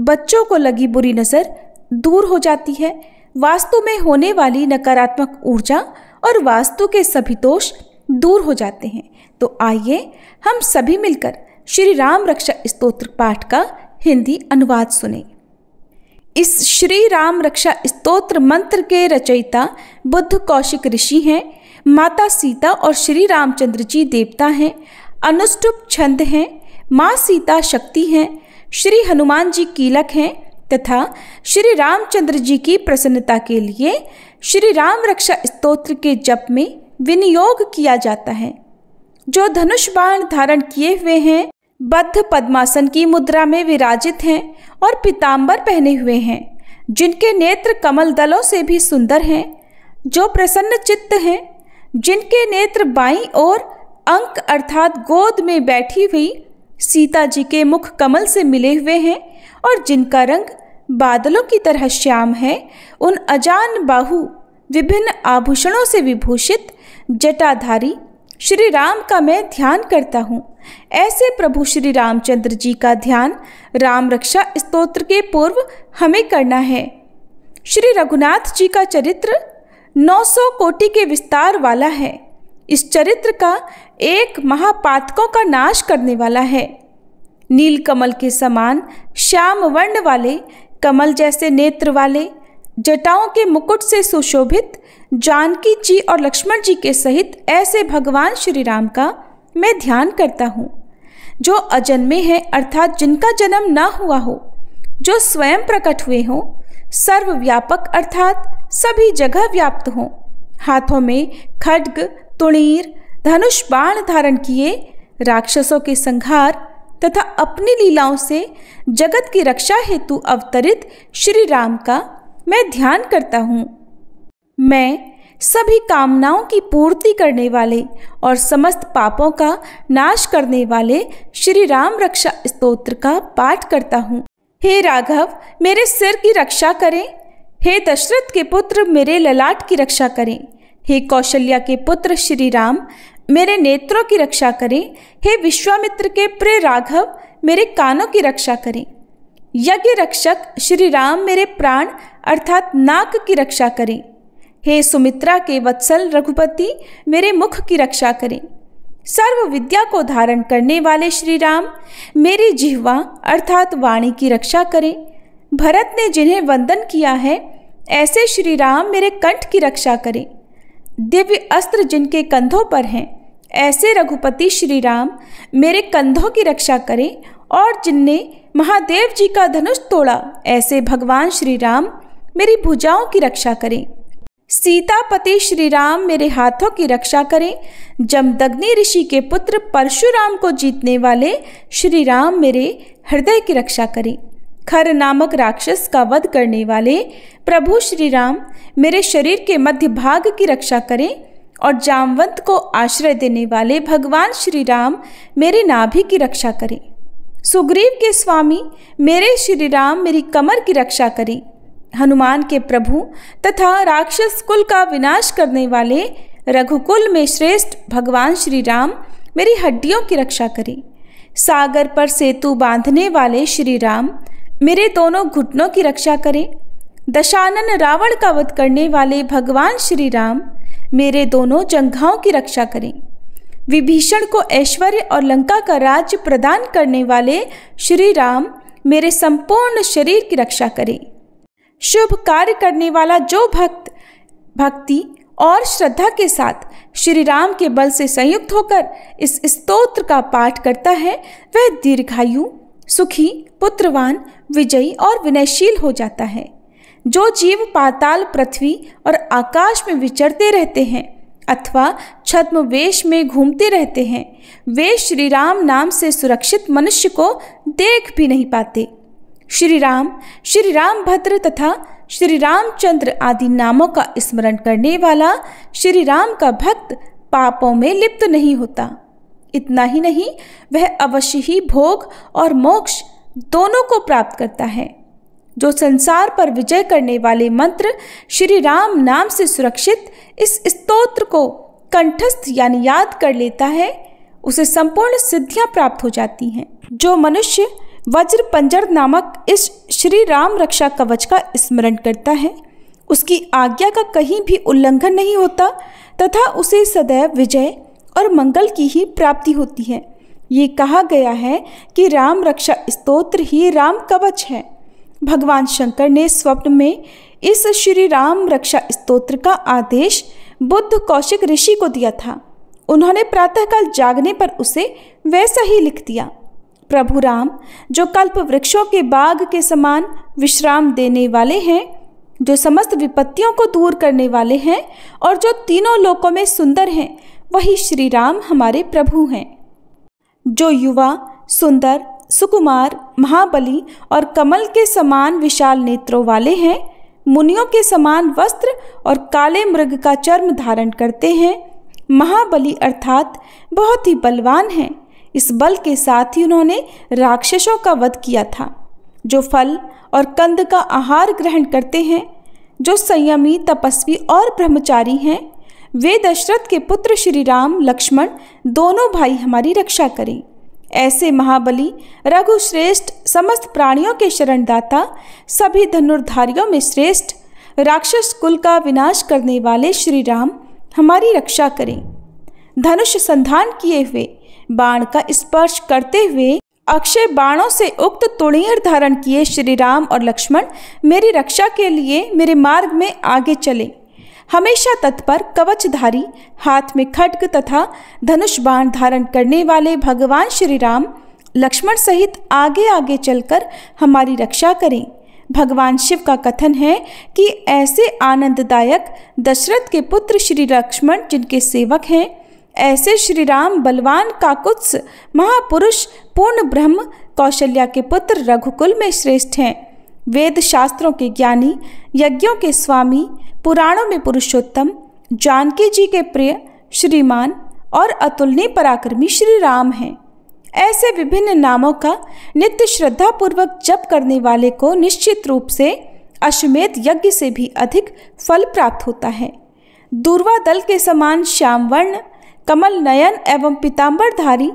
बच्चों को लगी बुरी नज़र दूर हो जाती है। वास्तु में होने वाली नकारात्मक ऊर्जा और वास्तु के सभी दोष दूर हो जाते हैं। तो आइए हम सभी मिलकर श्री राम रक्षा स्तोत्र पाठ का हिंदी अनुवाद सुने। इस श्री राम रक्षा स्तोत्र मंत्र के रचयिता बुद्ध कौशिक ऋषि हैं। माता सीता और श्री रामचंद्र जी देवता हैं। अनुष्टुप छंद हैं। माँ सीता शक्ति हैं। श्री हनुमान जी कीलक हैं तथा श्री रामचंद्र जी की प्रसन्नता के लिए श्री राम रक्षा स्तोत्र के जप में विनियोग किया जाता है। जो धनुष बाण धारण किए हुए हैं, बद्ध पद्मासन की मुद्रा में विराजित हैं और पीतांबर पहने हुए हैं, जिनके नेत्र कमल दलों से भी सुंदर हैं, जो प्रसन्न चित्त हैं, जिनके नेत्र बाईं ओर अंक अर्थात गोद में बैठी हुई सीता जी के मुख कमल से मिले हुए हैं और जिनका रंग बादलों की तरह श्याम है, उन अजान बाहु विभिन्न आभूषणों से विभूषित जटाधारी श्री राम का मैं ध्यान करता हूँ। ऐसे प्रभु श्री रामचंद्र जी का ध्यान राम रक्षा स्तोत्र के पूर्व हमें करना है। श्री रघुनाथ जी का चरित्र 900 कोटि के विस्तार वाला है। इस चरित्र का एक महापातकों का नाश करने वाला है। नील कमल के समान श्याम वर्ण वाले, कमल जैसे नेत्र वाले, जटाओं के मुकुट से सुशोभित जानकी जी और लक्ष्मण जी के सहित ऐसे भगवान श्री राम का मैं ध्यान करता हूँ, जो अजन्मे हैं अर्थात जिनका जन्म न हुआ हो, जो स्वयं प्रकट हुए हों, सर्वव्यापक अर्थात सभी जगह व्याप्त हों, हाथों में खड्ग, तुणीर, धनुष बाण धारण किए, राक्षसों के संहार तथा अपनी लीलाओं से जगत की रक्षा हेतु अवतरित श्री राम का मैं ध्यान करता हूँ। मैं सभी कामनाओं की पूर्ति करने वाले और समस्त पापों का नाश करने वाले श्री राम रक्षा स्तोत्र का पाठ करता हूँ। हे राघव, मेरे सिर की रक्षा करें। हे दशरथ के पुत्र, मेरे ललाट की रक्षा करें। हे कौशल्या के पुत्र श्री राम, मेरे नेत्रों की रक्षा करें। हे विश्वामित्र के प्रिय राघव, मेरे कानों की रक्षा करें। यज्ञ रक्षक श्री राम, मेरे प्राण अर्थात नाक की रक्षा करें। हे सुमित्रा के वत्सल रघुपति, मेरे मुख की रक्षा करें। सर्व विद्या को धारण करने वाले श्री राम, मेरी जिह्वा अर्थात वाणी की रक्षा करें। भरत ने जिन्हें वंदन किया है, ऐसे श्री राम मेरे कंठ की रक्षा करें। दिव्य अस्त्र जिनके कंधों पर हैं, ऐसे रघुपति श्री राम मेरे कंधों की रक्षा करें। और जिनने महादेव जी का धनुष तोड़ा, ऐसे भगवान श्री राम मेरी भुजाओं की रक्षा करें। सीतापति श्री राम मेरे हाथों की रक्षा करें। जमदग्नि ऋषि के पुत्र परशुराम को जीतने वाले श्री राम मेरे हृदय की रक्षा करें। खर नामक राक्षस का वध करने वाले प्रभु श्री राम मेरे शरीर के मध्य भाग की रक्षा करें। और जामवंत को आश्रय देने वाले भगवान श्री राम मेरी नाभि की रक्षा करें। सुग्रीव के स्वामी मेरे श्री राम मेरी कमर की रक्षा करें। हनुमान के प्रभु तथा राक्षस कुल का विनाश करने वाले रघुकुल में श्रेष्ठ भगवान श्री राम मेरी हड्डियों की रक्षा करें। सागर पर सेतु बांधने वाले श्री राम मेरे दोनों घुटनों की रक्षा करें। दशानन रावण का वध करने वाले भगवान श्री राम मेरे दोनों जंघाओं की रक्षा करें। विभीषण को ऐश्वर्य और लंका का राज्य प्रदान करने वाले श्री राम मेरे संपूर्ण शरीर की रक्षा करें। शुभ कार्य करने वाला जो भक्त भक्ति और श्रद्धा के साथ श्री राम के बल से संयुक्त होकर इस स्तोत्र का पाठ करता है वह दीर्घायु, सुखी, पुत्रवान, विजयी और विनयशील हो जाता है। जो जीव पाताल, पृथ्वी और आकाश में विचरते रहते हैं अथवा छद्म वेश में घूमते रहते हैं, वे श्री राम नाम से सुरक्षित मनुष्य को देख भी नहीं पाते। श्री राम भद्र तथा श्री रामचंद्र आदि नामों का स्मरण करने वाला श्री राम का भक्त पापों में लिप्त नहीं होता। इतना ही नहीं, वह अवश्य ही भोग और मोक्ष दोनों को प्राप्त करता है। जो संसार पर विजय करने वाले मंत्र श्री राम नाम से सुरक्षित इस स्तोत्र को कंठस्थ यानी याद कर लेता है, उसे संपूर्ण सिद्धियां प्राप्त हो जाती हैं। जो मनुष्य वज्र पंजर नामक इस श्री राम रक्षा कवच का स्मरण करता है, उसकी आज्ञा का कहीं भी उल्लंघन नहीं होता तथा उसे सदैव विजय और मंगल की ही प्राप्ति होती है। ये कहा गया है कि राम रक्षा स्तोत्र ही राम कवच है। भगवान शंकर ने स्वप्न में इस श्री राम रक्षा स्तोत्र का आदेश बुद्ध कौशिक ऋषि को दिया था। उन्होंने प्रातःकाल जागने पर उसे वैसा ही लिख दिया। प्रभु राम, जो कल्प वृक्षों के बाग के समान विश्राम देने वाले हैं, जो समस्त विपत्तियों को दूर करने वाले हैं और जो तीनों लोकों में सुंदर हैं, वही श्री राम हमारे प्रभु हैं। जो युवा, सुंदर, सुकुमार, महाबली और कमल के समान विशाल नेत्रों वाले हैं, मुनियों के समान वस्त्र और काले मृग का चर्म धारण करते हैं, महाबली अर्थात बहुत ही बलवान हैं। इस बल के साथ ही उन्होंने राक्षसों का वध किया था। जो फल और कंद का आहार ग्रहण करते हैं, जो संयमी, तपस्वी और ब्रह्मचारी हैं, वे दशरथ के पुत्र श्री राम, लक्ष्मण दोनों भाई हमारी रक्षा करें। ऐसे महाबली, रघुश्रेष्ठ, समस्त प्राणियों के शरणदाता, सभी धनुर्धारियों में श्रेष्ठ, राक्षस कुल का विनाश करने वाले श्री राम हमारी रक्षा करें। धनुष संधान किए हुए, बाण का स्पर्श करते हुए, अक्षय बाणों से उक्त तुणीर धारण किए श्री राम और लक्ष्मण मेरी रक्षा के लिए मेरे मार्ग में आगे चले। हमेशा तत्पर, कवचधारी, हाथ में खड्ग तथा धनुष बाण धारण करने वाले भगवान श्री राम लक्ष्मण सहित आगे आगे चलकर हमारी रक्षा करें। भगवान शिव का कथन है कि ऐसे आनंददायक दशरथ के पुत्र श्री लक्ष्मण जिनके सेवक हैं, ऐसे श्री राम बलवान, काकुत्स, महापुरुष, पूर्ण ब्रह्म, कौशल्या के पुत्र रघुकुल में श्रेष्ठ हैं। वेद शास्त्रों के ज्ञानी, यज्ञों के स्वामी, पुराणों में पुरुषोत्तम, जानकी जी के प्रिय, श्रीमान और अतुलनीय पराक्रमी श्री राम हैं। ऐसे विभिन्न नामों का नित्य श्रद्धा पूर्वक जप करने वाले को निश्चित रूप से अश्वमेध यज्ञ से भी अधिक फल प्राप्त होता है। दूर्वा दल के समान श्याम वर्ण, कमल नयन एवं पीतांबरधारी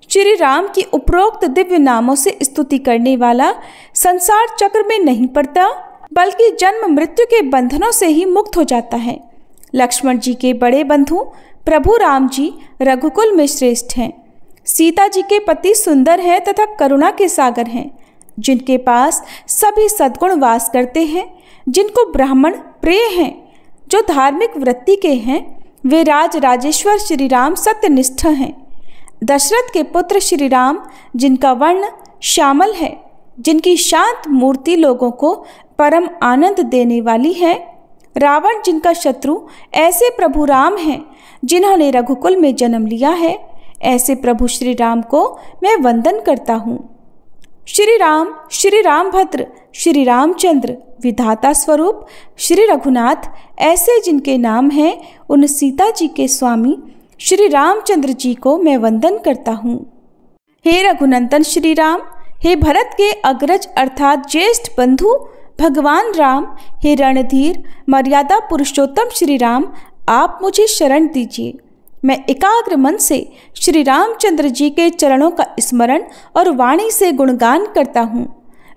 श्री राम की उपरोक्त दिव्य नामों से स्तुति करने वाला संसार चक्र में नहीं पड़ता, बल्कि जन्म मृत्यु के बंधनों से ही मुक्त हो जाता है। लक्ष्मण जी के बड़े बंधु प्रभु राम जी रघुकुल में श्रेष्ठ हैं। सीता जी के पति सुंदर हैं तथा करुणा के सागर हैं, जिनके पास सभी सद्गुण वास करते हैं, जिनको ब्राह्मण प्रिय हैं, जो धार्मिक वृत्ति के हैं, वे राज राजेश्वर श्री राम सत्यनिष्ठ हैं। दशरथ के पुत्र श्री राम जिनका वर्ण श्यामल है, जिनकी शांत मूर्ति लोगों को परम आनंद देने वाली है। रावण जिनका शत्रु, ऐसे प्रभु राम हैं जिन्होंने रघुकुल में जन्म लिया है। ऐसे प्रभु श्री राम को मैं वंदन करता हूँ। श्री राम भद्र, श्री रामचंद्र, विधाता स्वरूप श्री रघुनाथ, ऐसे जिनके नाम हैं, उन सीता जी के स्वामी श्री रामचंद्र जी को मैं वंदन करता हूँ। हे रघुनंदन श्री राम, हे भरत के अग्रज अर्थात ज्येष्ठ बंधु भगवान राम, हे रणधीर मर्यादा पुरुषोत्तम श्री राम, आप मुझे शरण दीजिए। मैं एकाग्र मन से श्री रामचंद्र जी के चरणों का स्मरण और वाणी से गुणगान करता हूँ।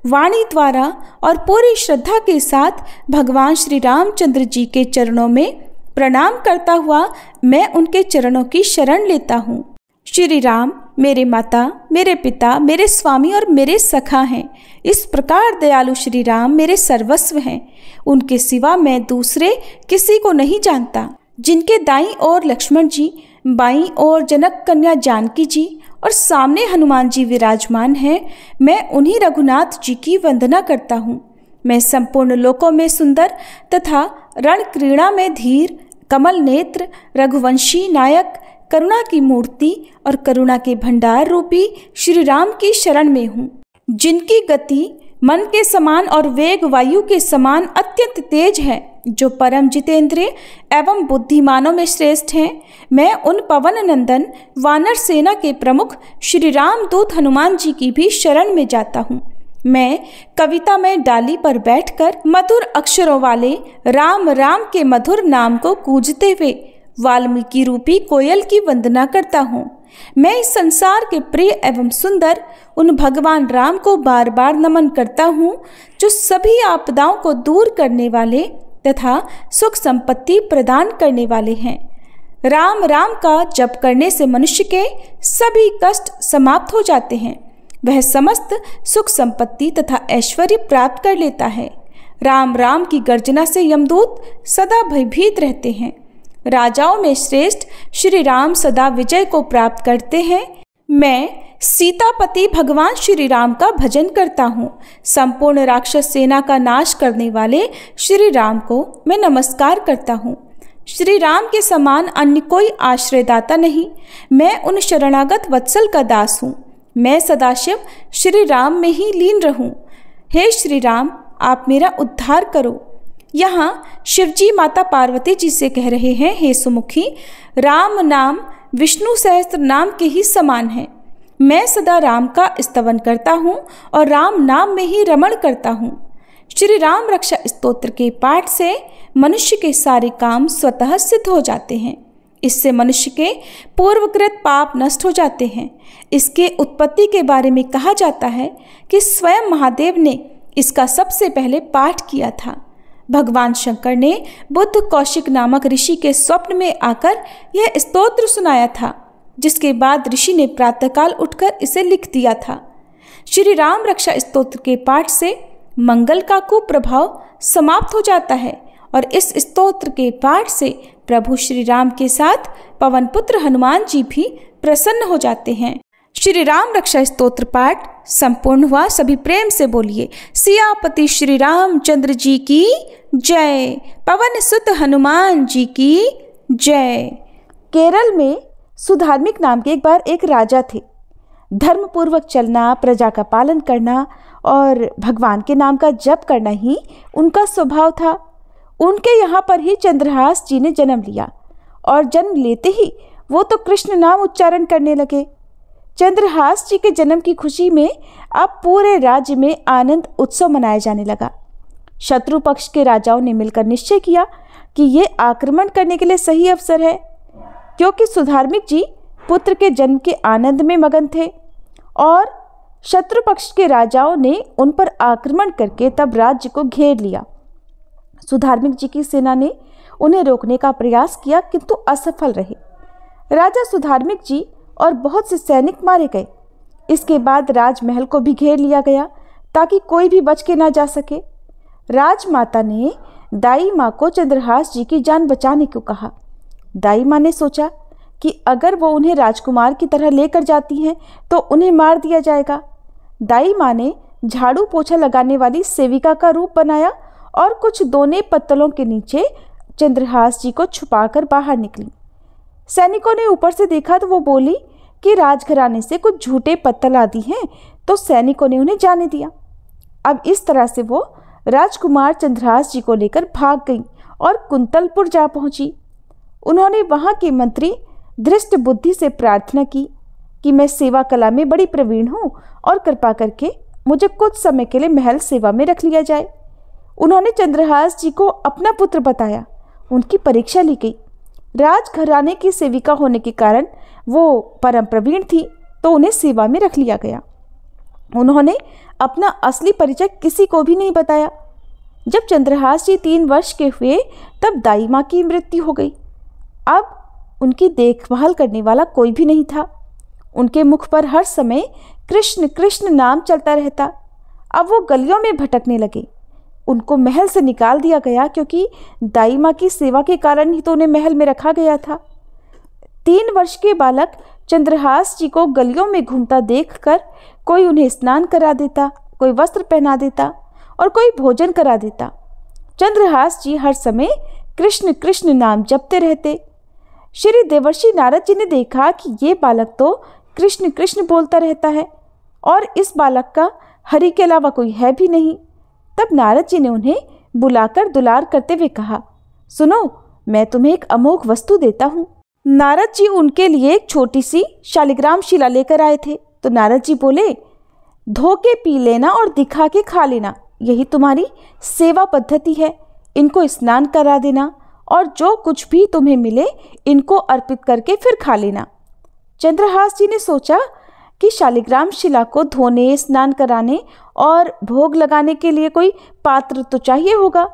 वाणी द्वारा और पूरी श्रद्धा के साथ भगवान श्री रामचंद्र जी के चरणों में प्रणाम करता हुआ मैं उनके चरणों की शरण लेता हूँ। श्री राम मेरे माता, मेरे पिता, मेरे स्वामी और मेरे सखा हैं। इस प्रकार दयालु श्री राम मेरे सर्वस्व हैं। उनके सिवा मैं दूसरे किसी को नहीं जानता। जिनके दाईं ओर लक्ष्मण जी, बाईं ओर जनक कन्या जानकी जी और सामने हनुमान जी विराजमान हैं, मैं उन्हीं रघुनाथ जी की वंदना करता हूँ। मैं संपूर्ण लोकों में सुंदर तथा रण क्रीड़ा में धीर, कमल नेत्र, रघुवंशी नायक, करुणा की मूर्ति और करुणा के भंडार रूपी श्री राम की शरण में हूँ, जिनकी गति मन के समान और वेग वायु के समान अत्यंत तेज है, जो परम जितेंद्रिय एवं बुद्धिमानों में श्रेष्ठ हैं। मैं उन पवन नंदन वानर सेना के प्रमुख श्री राम दूत हनुमान जी की भी शरण में जाता हूँ। मैं कविता में डाली पर बैठकर मधुर अक्षरों वाले राम राम के मधुर नाम को गूंजते हुए वाल्मीकि रूपी कोयल की वंदना करता हूँ। मैं इस संसार के प्रिय एवं सुंदर उन भगवान राम को बार बार नमन करता हूँ, जो सभी आपदाओं को दूर करने वाले तथा सुख संपत्ति प्रदान करने वाले हैं। राम राम का जप करने से मनुष्य के सभी कष्ट समाप्त हो जाते हैं। वह समस्त सुख संपत्ति तथा ऐश्वर्य प्राप्त कर लेता है। राम राम की गर्जना से यमदूत सदा भयभीत रहते हैं। राजाओं में श्रेष्ठ श्री राम सदा विजय को प्राप्त करते हैं। मैं सीतापति भगवान श्री राम का भजन करता हूँ। संपूर्ण राक्षस सेना का नाश करने वाले श्री राम को मैं नमस्कार करता हूँ। श्री राम के समान अन्य कोई आश्रयदाता नहीं। मैं उन शरणागत वत्सल का दास हूँ। मैं सदाशिव श्री राम में ही लीन रहूं। हे श्री राम, आप मेरा उद्धार करो। यहाँ शिवजी माता पार्वती जी से कह रहे हैं, हे सुमुखी, राम नाम विष्णु सहस्त्र नाम के ही समान है। मैं सदा राम का स्तवन करता हूँ और राम नाम में ही रमण करता हूँ। श्री राम रक्षा स्तोत्र के पाठ से मनुष्य के सारे काम स्वतः सिद्ध हो जाते हैं। इससे मनुष्य के पूर्वकृत पाप नष्ट हो जाते हैं। इसके उत्पत्ति के बारे में कहा जाता है कि स्वयं महादेव ने इसका सबसे पहले पाठ किया था। भगवान शंकर ने बुद्ध कौशिक नामक ऋषि के स्वप्न में आकर यह स्तोत्र सुनाया था, जिसके बाद ऋषि ने प्रातःकाल उठकर इसे लिख दिया था। श्री राम रक्षा स्तोत्र के पाठ से मंगल का कुप्रभाव समाप्त हो जाता है और इस स्तोत्र के पाठ से प्रभु श्री राम के साथ पवन पुत्र हनुमान जी भी प्रसन्न हो जाते हैं। श्री राम रक्षा स्तोत्र पाठ संपूर्ण हुआ। सभी प्रेम से बोलिए, सियापति श्री रामचंद्र जी की जय, पवन सुत हनुमान जी की जय। केरल में सुधार्मिक नाम के एक बार एक राजा थे। धर्म पूर्वक चलना, प्रजा का पालन करना और भगवान के नाम का जप करना ही उनका स्वभाव था। उनके यहाँ पर ही चंद्रहास जी ने जन्म लिया और जन्म लेते ही वो तो कृष्ण नाम उच्चारण करने लगे। चंद्रहास जी के जन्म की खुशी में अब पूरे राज्य में आनंद उत्सव मनाया जाने लगा। शत्रु पक्ष के राजाओं ने मिलकर निश्चय किया कि ये आक्रमण करने के लिए सही अवसर है, क्योंकि सुधार्मिक जी पुत्र के जन्म के आनंद में मगन थे और शत्रु पक्ष के राजाओं ने उन पर आक्रमण करके तब राज्य को घेर लिया। सुधार्मिक जी की सेना ने उन्हें रोकने का प्रयास किया, किंतु असफल रहे। राजा सुधार्मिक जी और बहुत से सैनिक मारे गए। इसके बाद राजमहल को भी घेर लिया गया ताकि कोई भी बच के ना जा सके। राजमाता ने दाई माँ को चंद्रहास जी की जान बचाने को कहा। दाई माँ ने सोचा कि अगर वो उन्हें राजकुमार की तरह लेकर जाती हैं तो उन्हें मार दिया जाएगा। दाई माँ ने झाड़ू पोछा लगाने वाली सेविका का रूप बनाया और कुछ दोने पत्तलों के नीचे चंद्रहास जी को छुपाकर बाहर निकली। सैनिकों ने ऊपर से देखा तो वो बोली कि राजघराने से कुछ झूठे पत्तल आदि हैं, तो सैनिकों ने उन्हें जाने दिया। अब इस तरह से वो राजकुमार चंद्रहास जी को लेकर भाग गई और कुंतलपुर जा पहुंची। उन्होंने वहां के मंत्री धृष्ट बुद्धि से प्रार्थना की कि मैं सेवा कला में बड़ी प्रवीण हूँ और कृपा करके मुझे कुछ समय के लिए महल सेवा में रख लिया जाए। उन्होंने चंद्रहास जी को अपना पुत्र बताया। उनकी परीक्षा ली गई। राजघराने की सेविका होने के कारण वो परम प्रवीण थी, तो उन्हें सेवा में रख लिया गया। उन्होंने अपना असली परिचय किसी को भी नहीं बताया। जब चंद्रहास जी 3 वर्ष के हुए तब दाई माँ की मृत्यु हो गई। अब उनकी देखभाल करने वाला कोई भी नहीं था। उनके मुख पर हर समय कृष्ण कृष्ण नाम चलता रहता। अब वो गलियों में भटकने लगे। उनको महल से निकाल दिया गया, क्योंकि दाई माँ की सेवा के कारण ही तो उन्हें महल में रखा गया था। 3 वर्ष के बालक चंद्रहास जी को गलियों में घूमता देखकर कोई उन्हें स्नान करा देता, कोई वस्त्र पहना देता और कोई भोजन करा देता। चंद्रहास जी हर समय कृष्ण कृष्ण नाम जपते रहते। श्री देवर्षि नारद जी ने देखा कि ये बालक तो कृष्ण कृष्ण बोलता रहता है और इस बालक का हरि के अलावा कोई है भी नहीं। तब नारद जी ने उन्हें बुलाकर दुलार करते हुए कहा, सुनो, मैं तुम्हें एक अमोघ वस्तु देता हूँ। नारद जी उनके लिए एक छोटी सी शालिग्राम शिला लेकर आए थे। तो नारद जी बोले, धो के पी लेना और दिखा के खा लेना, यही तुम्हारी सेवा पद्धति है। इनको स्नान करा देना और जो कुछ भी तुम्हें मिले इनको अर्पित करके फिर खा लेना। चंद्रहास जी ने सोचा कि शालिग्राम शिला को धोने, स्नान कराने और भोग लगाने के लिए कोई पात्र तो चाहिए होगा।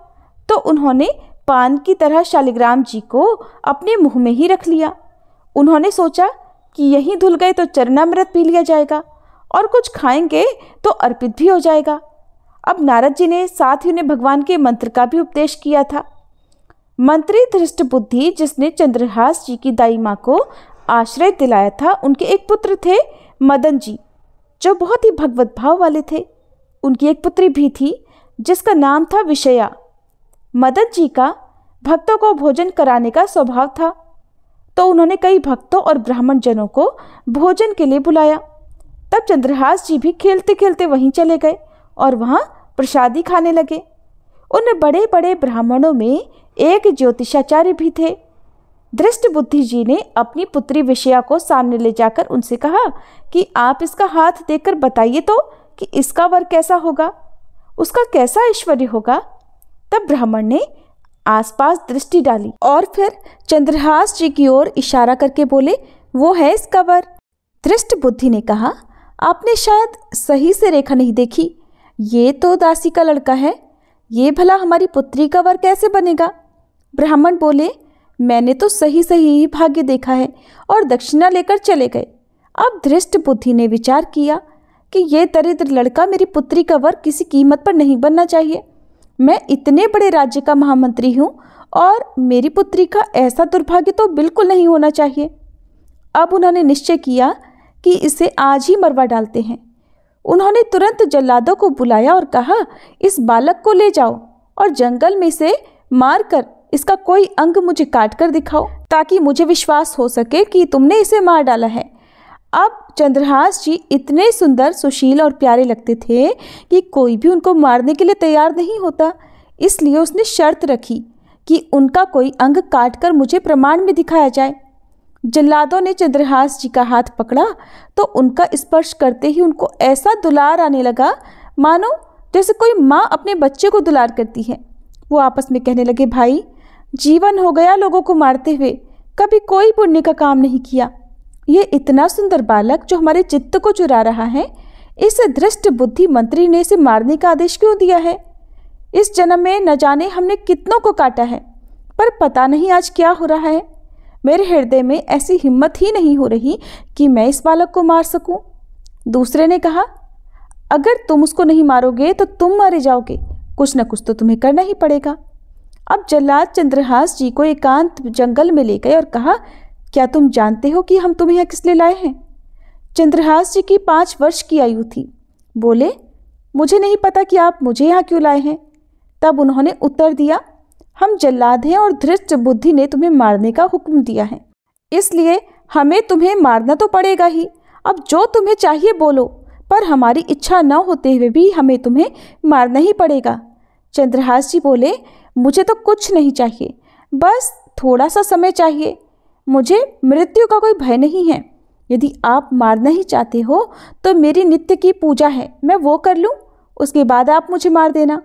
तो उन्होंने पान की तरह शालिग्राम जी को अपने मुंह में ही रख लिया। उन्होंने सोचा कि यहीं धुल गए तो चरणामृत पी लिया जाएगा और कुछ खाएंगे तो अर्पित भी हो जाएगा। अब नारद जी ने साथ ही उन्हें भगवान के मंत्र का भी उपदेश किया था। मंत्री धृष्ट बुद्धि, जिसने चंद्रहास जी की दाई माँ को आश्रय दिलाया था, उनके एक पुत्र थे मदन जी, जो बहुत ही भगवत भाव वाले थे। उनकी एक पुत्री भी थी जिसका नाम था विषया। मदन जी का भक्तों को भोजन कराने का स्वभाव था, तो उन्होंने कई भक्तों और ब्राह्मण जनों को भोजन के लिए बुलाया। तब चंद्रहास जी भी खेलते खेलते वहीं चले गए और वहाँ प्रसादी खाने लगे। उन बड़े बड़े ब्राह्मणों में एक ज्योतिषाचार्य भी थे। धृष्ट बुद्धि जी ने अपनी पुत्री विषया को सामने ले जाकर उनसे कहा कि आप इसका हाथ देखकर बताइए तो कि इसका वर कैसा होगा, उसका कैसा ऐश्वर्य होगा। तब ब्राह्मण ने आसपास दृष्टि डाली और फिर चंद्रहास जी की ओर इशारा करके बोले, वो है इसका वर। धृष्ट बुद्धि ने कहा, आपने शायद सही से रेखा नहीं देखी, ये तो दासी का लड़का है, ये भला हमारी पुत्री का वर कैसे बनेगा। ब्राह्मण बोले, मैंने तो सही सही ही भाग्य देखा है और दक्षिणा लेकर चले गए। अब धृष्ट बुद्धि ने विचार किया कि ये दरिद्र लड़का मेरी पुत्री का वर किसी कीमत पर नहीं बनना चाहिए। मैं इतने बड़े राज्य का महामंत्री हूँ और मेरी पुत्री का ऐसा दुर्भाग्य तो बिल्कुल नहीं होना चाहिए। अब उन्होंने निश्चय किया कि इसे आज ही मरवा डालते हैं। उन्होंने तुरंत जल्लादों को बुलाया और कहा, इस बालक को ले जाओ और जंगल में से मारकर इसका कोई अंग मुझे काट कर दिखाओ, ताकि मुझे विश्वास हो सके कि तुमने इसे मार डाला है। अब चंद्रहास जी इतने सुंदर, सुशील और प्यारे लगते थे कि कोई भी उनको मारने के लिए तैयार नहीं होता। इसलिए उसने शर्त रखी कि उनका कोई अंग काट कर मुझे प्रमाण में दिखाया जाए। जल्लादों ने चंद्रहास जी का हाथ पकड़ा तो उनका स्पर्श करते ही उनको ऐसा दुलार आने लगा मानो जैसे कोई माँ अपने बच्चे को दुलार करती है। वो आपस में कहने लगे, भाई, जीवन हो गया लोगों को मारते हुए, कभी कोई पुण्य का काम नहीं किया। ये इतना सुंदर बालक जो हमारे चित्त को चुरा रहा है, इस धृष्ट बुद्धि मंत्री ने इसे मारने का आदेश क्यों दिया है। इस जन्म में न जाने हमने कितनों को काटा है, पर पता नहीं आज क्या हो रहा है। मेरे हृदय में ऐसी हिम्मत ही नहीं हो रही कि मैं इस बालक को मार सकूं। दूसरे ने कहा, अगर तुम उसको नहीं मारोगे तो तुम मारे जाओगे, कुछ न कुछ तो तुम्हें करना ही पड़ेगा। अब जल्लाद चंद्रहास जी को एकांत जंगल में ले गए और कहा, क्या तुम जानते हो कि हम तुम्हें यहाँ किस लिए लाए हैं। चंद्रहास जी की 5 वर्ष की आयु थी। बोले, मुझे नहीं पता कि आप मुझे यहाँ क्यों लाए हैं। तब उन्होंने उत्तर दिया, हम जल्लाद हैं और धृष्ट बुद्धि ने तुम्हें मारने का हुक्म दिया है, इसलिए हमें तुम्हें मारना तो पड़ेगा ही। अब जो तुम्हें चाहिए बोलो, पर हमारी इच्छा न होते हुए भी हमें तुम्हें मारना ही पड़ेगा। चंद्रहास जी बोले, मुझे तो कुछ नहीं चाहिए, बस थोड़ा सा समय चाहिए। मुझे मृत्यु का कोई भय नहीं है। यदि आप मारना ही चाहते हो तो मेरी नित्य की पूजा है, मैं वो कर लूँ, उसके बाद आप मुझे मार देना।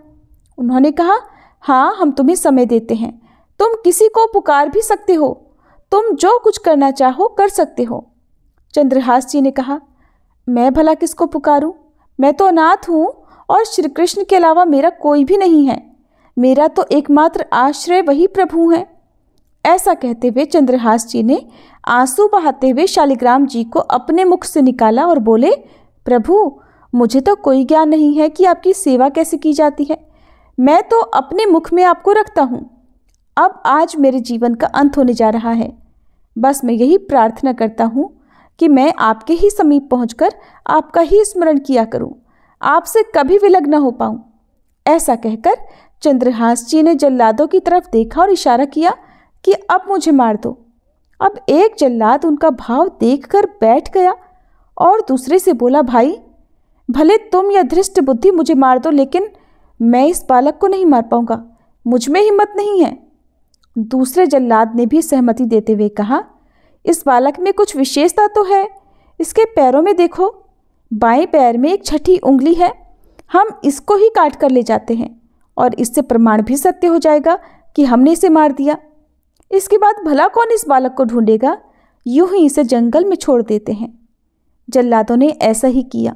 उन्होंने कहा, हाँ, हम तुम्हें समय देते हैं, तुम किसी को पुकार भी सकते हो, तुम जो कुछ करना चाहो कर सकते हो। चंद्रहास जी ने कहा, मैं भला किसको पुकारूं, मैं तो अनाथ हूँ और श्री कृष्ण के अलावा मेरा कोई भी नहीं है, मेरा तो एकमात्र आश्रय वही प्रभु हैं। ऐसा कहते हुए चंद्रहास जी ने आंसू बहाते हुए शालिग्राम जी को अपने मुख से निकाला और बोले, प्रभु, मुझे तो कोई ज्ञान नहीं है कि आपकी सेवा कैसे की जाती है। मैं तो अपने मुख में आपको रखता हूँ। अब आज मेरे जीवन का अंत होने जा रहा है। बस मैं यही प्रार्थना करता हूँ कि मैं आपके ही समीप पहुँचकर आपका ही स्मरण किया करूँ, आपसे कभी विलग न हो पाऊँ। ऐसा कहकर चंद्रहास जी ने जल्लादों की तरफ देखा और इशारा किया कि अब मुझे मार दो। अब एक जल्लाद उनका भाव देखकर बैठ गया और दूसरे से बोला, भाई भले तुम या धृष्ट बुद्धि मुझे मार दो, लेकिन मैं इस बालक को नहीं मार पाऊंगा, मुझ में हिम्मत नहीं है। दूसरे जल्लाद ने भी सहमति देते हुए कहा, इस बालक में कुछ विशेषता तो है, इसके पैरों में देखो, बाएं पैर में एक छठी उंगली है, हम इसको ही काट कर ले जाते हैं और इससे प्रमाण भी सत्य हो जाएगा कि हमने इसे मार दिया। इसके बाद भला कौन इस बालक को ढूंढेगा, यूं ही इसे जंगल में छोड़ देते हैं। जल्लादों ने ऐसा ही किया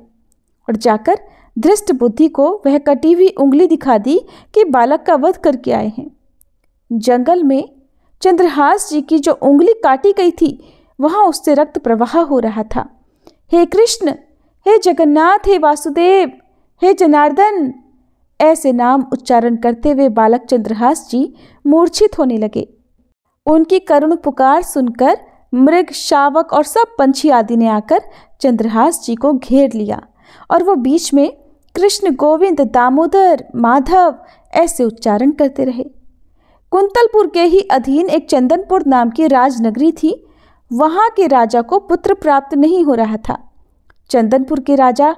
और जाकर धृष्ट बुद्धि को वह कटी हुई उंगली दिखा दी कि बालक का वध करके आए हैं। जंगल में चंद्रहास जी की जो उंगली काटी गई थी, वहां उससे रक्त प्रवाह हो रहा था। हे कृष्ण, हे जगन्नाथ, हे वासुदेव, हे जनार्दन, ऐसे नाम उच्चारण करते हुए बालक चंद्रहास जी मूर्छित होने लगे। उनकी करुण पुकार सुनकर मृग, शावक और सब पंछी आदि ने आकर चंद्रहास जी को घेर लिया और वो बीच में कृष्ण, गोविंद, दामोदर, माधव ऐसे उच्चारण करते रहे। कुंतलपुर के ही अधीन एक चंदनपुर नाम की राजनगरी थी। वहाँ के राजा को पुत्र प्राप्त नहीं हो रहा था। चंदनपुर के राजा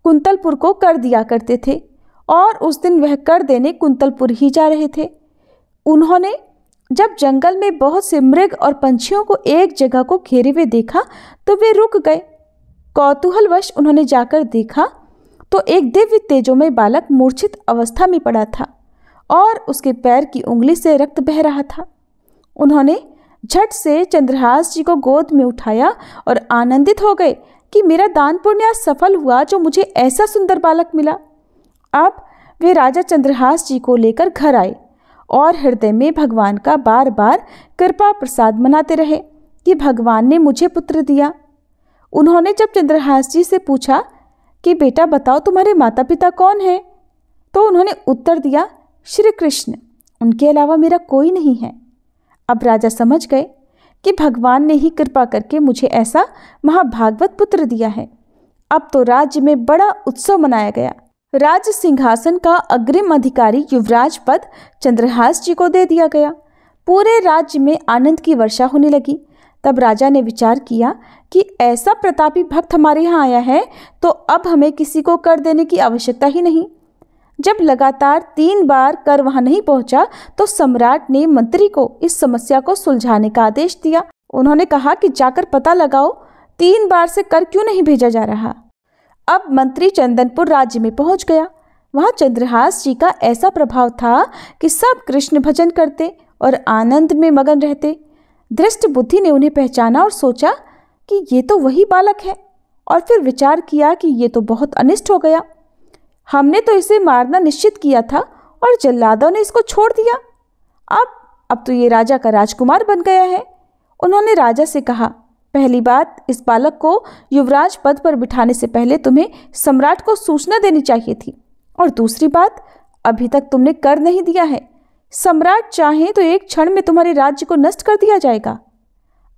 कुंतलपुर को कर दिया करते थे और उस दिन वह कर देने कुंतलपुर ही जा रहे थे। उन्होंने जब जंगल में बहुत से मृग और पंछियों को एक जगह को घेरे हुए देखा तो वे रुक गए। कौतूहलवश उन्होंने जाकर देखा तो एक दिव्य तेजोमय बालक मूर्छित अवस्था में पड़ा था और उसके पैर की उंगली से रक्त बह रहा था। उन्होंने झट से चंद्रहास जी को गोद में उठाया और आनंदित हो गए कि मेरा दान पुण्य सफल हुआ, जो मुझे ऐसा सुंदर बालक मिला। अब वे राजा चंद्रहास जी को लेकर घर आए और हृदय में भगवान का बार बार कृपा प्रसाद मनाते रहे कि भगवान ने मुझे पुत्र दिया। उन्होंने जब चंद्रहास जी से पूछा कि बेटा बताओ तुम्हारे माता पिता कौन हैं, तो उन्होंने उत्तर दिया, श्री कृष्ण, उनके अलावा मेरा कोई नहीं है। अब राजा समझ गए कि भगवान ने ही कृपा करके मुझे ऐसा महाभागवत पुत्र दिया है। अब तो राज्य में बड़ा उत्सव मनाया गया। राज सिंहासन का अग्रिम अधिकारी युवराज पद चंद्रहास जी को दे दिया गया। पूरे राज्य में आनंद की वर्षा होने लगी। तब राजा ने विचार किया कि ऐसा प्रतापी भक्त हमारे यहाँ आया है तो अब हमें किसी को कर देने की आवश्यकता ही नहीं। जब लगातार 3 बार कर वहां नहीं पहुंचा तो सम्राट ने मंत्री को इस समस्या को सुलझाने का आदेश दिया। उन्होंने कहा कि जाकर पता लगाओ 3 बार से कर क्यों नहीं भेजा जा रहा। अब मंत्री चंदनपुर राज्य में पहुंच गया। वहां चंद्रहास जी का ऐसा प्रभाव था कि सब कृष्ण भजन करते और आनंद में मगन रहते। धृष्ट बुद्धि ने उन्हें पहचाना और सोचा कि ये तो वही बालक है, और फिर विचार किया कि ये तो बहुत अनिष्ट हो गया। हमने तो इसे मारना निश्चित किया था और जल्लादों ने इसको छोड़ दिया। अब तो ये राजा का राजकुमार बन गया है। उन्होंने राजा से कहा, पहली बात, इस बालक को युवराज पद पर बिठाने से पहले तुम्हें सम्राट को सूचना देनी चाहिए थी, और दूसरी बात, अभी तक तुमने कर नहीं दिया है। सम्राट चाहे तो एक क्षण में तुम्हारे राज्य को नष्ट कर दिया जाएगा।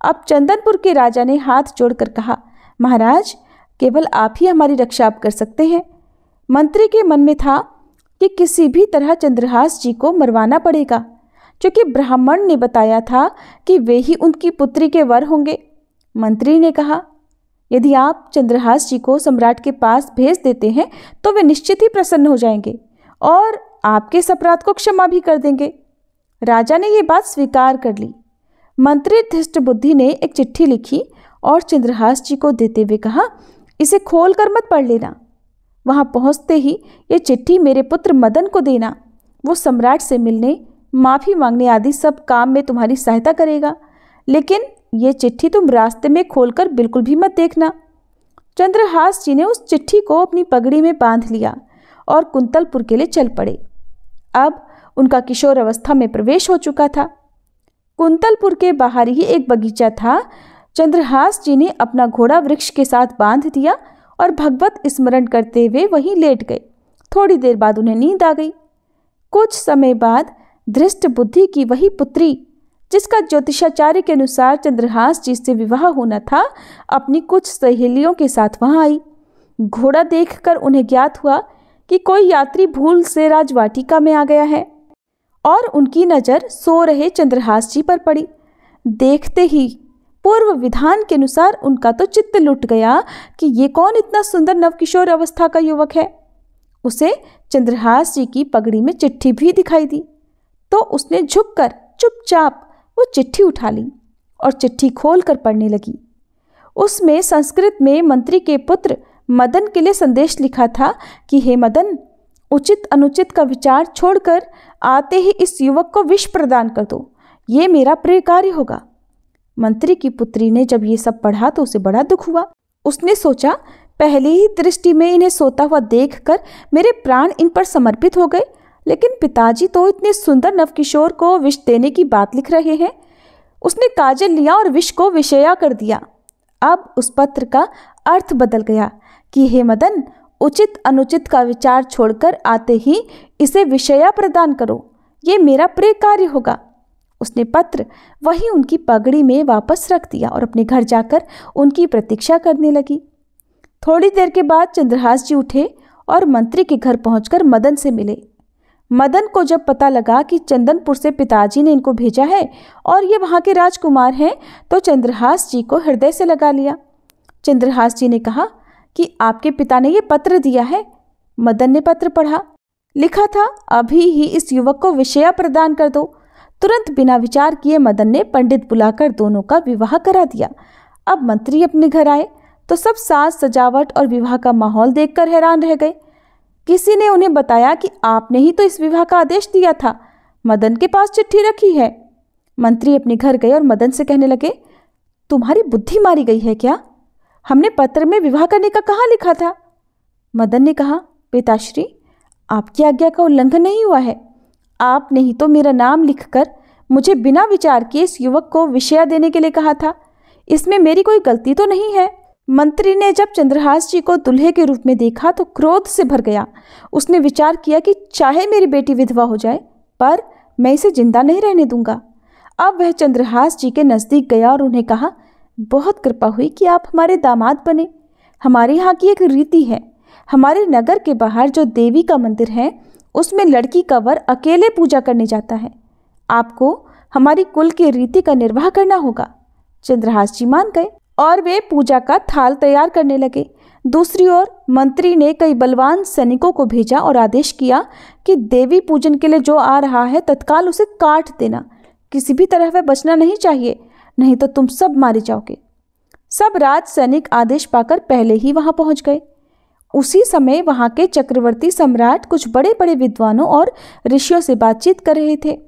अब चंदनपुर के राजा ने हाथ जोड़कर कहा, महाराज, केवल आप ही हमारी रक्षा आप कर सकते हैं। मंत्री के मन में था कि किसी भी तरह चंद्रहास जी को मरवाना पड़ेगा, क्योंकि ब्राह्मण ने बताया था कि वे ही उनकी पुत्री के वर होंगे। मंत्री ने कहा, यदि आप चंद्रहास जी को सम्राट के पास भेज देते हैं तो वे निश्चित ही प्रसन्न हो जाएंगे और आपके इस अपराध को क्षमा भी कर देंगे। राजा ने ये बात स्वीकार कर ली। मंत्री धृष्ट बुद्धि ने एक चिट्ठी लिखी और चंद्रहास जी को देते हुए कहा, इसे खोल कर मत पढ़ लेना। वहां पहुंचते ही ये चिट्ठी मेरे पुत्र मदन को देना। वो सम्राट से मिलने, माफ़ी मांगने आदि सब काम में तुम्हारी सहायता करेगा, लेकिन ये चिट्ठी तुम रास्ते में खोलकर बिल्कुल भी मत देखना। चंद्रहास जी ने उस चिट्ठी को अपनी पगड़ी में बांध लिया और कुंतलपुर के लिए चल पड़े। अब उनका किशोर अवस्था में प्रवेश हो चुका था। कुंतलपुर के बाहर ही एक बगीचा था। चंद्रहास जी ने अपना घोड़ा वृक्ष के साथ बांध दिया और भगवत स्मरण करते हुए वहीं लेट गए। थोड़ी देर बाद उन्हें नींद आ गई। कुछ समय बाद धृष्ट बुद्धि की वही पुत्री जिसका ज्योतिषाचार्य के अनुसार चंद्रहास जी से विवाह होना था, अपनी कुछ सहेलियों के साथ वहां आई। घोड़ा देखकर उन्हें ज्ञात हुआ कि कोई यात्री भूल से राजवाटिका में आ गया है और उनकी नज़र सो रहे चंद्रहास जी पर पड़ी। देखते ही पूर्व विधान के अनुसार उनका तो चित्त लुट गया कि ये कौन इतना सुंदर नवकिशोर अवस्था का युवक है। उसे चंद्रहास जी की पगड़ी में चिट्ठी भी दिखाई दी, तो उसने झुककर चुपचाप वो चिट्ठी उठा ली और चिट्ठी खोलकर पढ़ने लगी। उसमें संस्कृत में मंत्री के पुत्र मदन के लिए संदेश लिखा था कि हे मदन, उचित अनुचित का विचार छोड़कर आते ही इस युवक को विष प्रदान कर दो, ये मेरा प्रिय कार्य होगा। मंत्री की पुत्री ने जब ये सब पढ़ा तो उसे बड़ा दुख हुआ। उसने सोचा, पहली ही दृष्टि में इन्हें सोता हुआ देखकर मेरे प्राण इन पर समर्पित हो गए, लेकिन पिताजी तो इतने सुंदर नवकिशोर को विष देने की बात लिख रहे हैं। उसने काजल लिया और विष को विषया कर दिया। अब उस पत्र का अर्थ बदल गया कि हे मदन, उचित अनुचित का विचार छोड़कर आते ही इसे विषया प्रदान करो, ये मेरा प्रिय कार्य होगा। उसने पत्र वही उनकी पगड़ी में वापस रख दिया और अपने घर जाकर उनकी प्रतीक्षा करने लगी। थोड़ी देर के बाद चंद्रहास जी उठे और मंत्री के घर पहुंचकर मदन से मिले। मदन को जब पता लगा कि चंदनपुर से पिताजी ने इनको भेजा है और ये वहाँ के राजकुमार हैं, तो चंद्रहास जी को हृदय से लगा लिया। चंद्रहास जी ने कहा कि आपके पिता ने ये पत्र दिया है। मदन ने पत्र पढ़ा। लिखा था, अभी ही इस युवक को विषया प्रदान कर दो। तुरंत बिना विचार किए मदन ने पंडित बुलाकर दोनों का विवाह करा दिया। अब मंत्री अपने घर आए तो सब साज सजावट और विवाह का माहौल देखकर हैरान रह गए। किसी ने उन्हें बताया कि आपने ही तो इस विवाह का आदेश दिया था, मदन के पास चिट्ठी रखी है। मंत्री अपने घर गए और मदन से कहने लगे, तुम्हारी बुद्धि मारी गई है क्या? हमने पत्र में विवाह करने का कहाँ लिखा था? मदन ने कहा, पिताश्री, आपकी आज्ञा का उल्लंघन नहीं हुआ है। आपने ही तो मेरा नाम लिखकर मुझे बिना विचार किए इस युवक को विषया देने के लिए कहा था। इसमें मेरी कोई गलती तो नहीं है। मंत्री ने जब चंद्रहास जी को दुल्हे के रूप में देखा तो क्रोध से भर गया। उसने विचार किया कि चाहे मेरी बेटी विधवा हो जाए, पर मैं इसे जिंदा नहीं रहने दूंगा। अब वह चंद्रहास जी के नज़दीक गया और उन्हें कहा, बहुत कृपा हुई कि आप हमारे दामाद बने। हमारे यहाँ की एक रीति है, हमारे नगर के बाहर जो देवी का मंदिर है उसमें लड़की का वर अकेले पूजा करने जाता है। आपको हमारी कुल की रीति का निर्वाह करना होगा। चंद्रहास जी मान गए और वे पूजा का थाल तैयार करने लगे। दूसरी ओर मंत्री ने कई बलवान सैनिकों को भेजा और आदेश किया कि देवी पूजन के लिए जो आ रहा है तत्काल उसे काट देना। किसी भी तरह वह बचना नहीं चाहिए, नहीं तो तुम सब मारे जाओगे। सब राज सैनिक आदेश पाकर पहले ही वहां पहुंच गए। उसी समय वहां के चक्रवर्ती सम्राट कुछ बड़े बड़े विद्वानों और ऋषियों से बातचीत कर रहे थे।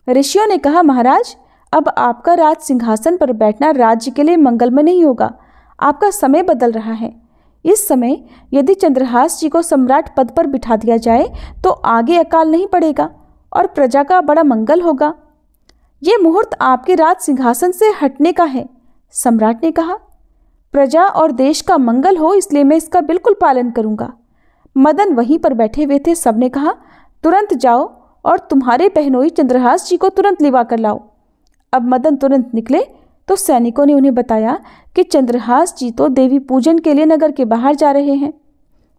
ऋषियों ने कहा, महाराज, अब आपका राज सिंहासन पर बैठना राज्य के लिए मंगलमय नहीं होगा। आपका समय बदल रहा है। इस समय यदि चंद्रहास जी को सम्राट पद पर बिठा दिया जाए तो आगे अकाल नहीं पड़ेगा और प्रजा का बड़ा मंगल होगा। ये मुहूर्त आपके राज सिंहासन से हटने का है। सम्राट ने कहा, प्रजा और देश का मंगल हो, इसलिए मैं इसका बिल्कुल पालन करूंगा। मदन वहीं पर बैठे हुए थे। सबने कहा, तुरंत जाओ और तुम्हारे बहनोई चंद्रहास जी को तुरंत लिवा कर लाओ। अब मदन तुरंत निकले तो सैनिकों ने उन्हें बताया कि चंद्रहास जी तो देवी पूजन के लिए नगर के बाहर जा रहे हैं।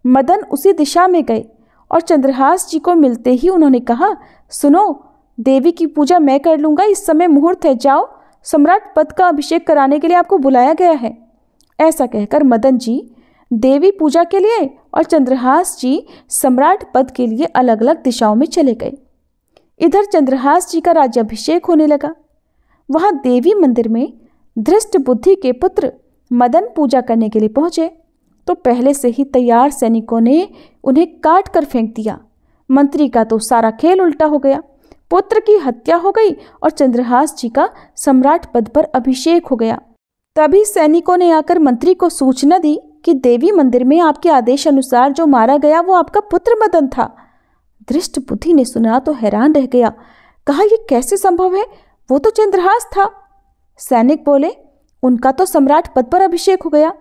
मदन उसी दिशा में गए और चंद्रहास जी को मिलते ही उन्होंने कहा, सुनो, देवी की पूजा मैं कर लूँगा, इस समय मुहूर्त है, जाओ, सम्राट पद का अभिषेक कराने के लिए आपको बुलाया गया है। ऐसा कहकर मदन जी देवी पूजा के लिए और चंद्रहास जी सम्राट पद के लिए अलग अलग दिशाओं में चले गए। इधर चंद्रहास जी का राज्याभिषेक होने लगा। वहां देवी मंदिर में धृष्ट बुद्धि के पुत्र मदन पूजा करने के लिए पहुंचे तो पहले से ही तैयार सैनिकों ने उन्हें काट कर फेंक दिया। मंत्री का तो सारा खेल उल्टा हो गया। पुत्र की हत्या हो गई और चंद्रहास जी का सम्राट पद पर अभिषेक हो गया। तभी सैनिकों ने आकर मंत्री को सूचना दी कि देवी मंदिर में आपके आदेश अनुसार जो मारा गया वो आपका पुत्र मदन था। धृष्ट बुद्धि ने सुना तो हैरान रह गया। कहा, यह कैसे संभव है? वो तो चंद्रहास था। सैनिक बोले, उनका तो सम्राट पद पर अभिषेक हो गया।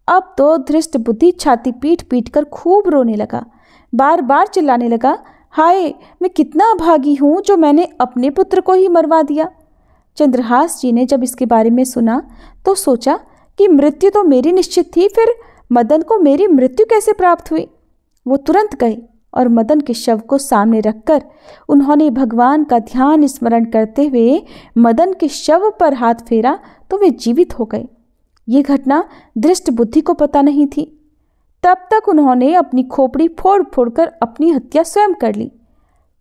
अब तो धृष्ट बुद्धि छाती पीट पीट कर खूब रोने लगा। बार बार चिल्लाने लगा, हाय, मैं कितना अभागी हूँ जो मैंने अपने पुत्र को ही मरवा दिया। चंद्रहास जी ने जब इसके बारे में सुना तो सोचा कि मृत्यु तो मेरी निश्चित थी, फिर मदन को मेरी मृत्यु कैसे प्राप्त हुई। वो तुरंत गए और मदन के शव को सामने रखकर उन्होंने भगवान का ध्यान स्मरण करते हुए मदन के शव पर हाथ फेरा तो वे जीवित हो गए। ये घटना दृष्ट बुद्धि को पता नहीं थी। तब तक उन्होंने अपनी खोपड़ी फोड़ फोड़कर अपनी हत्या स्वयं कर ली।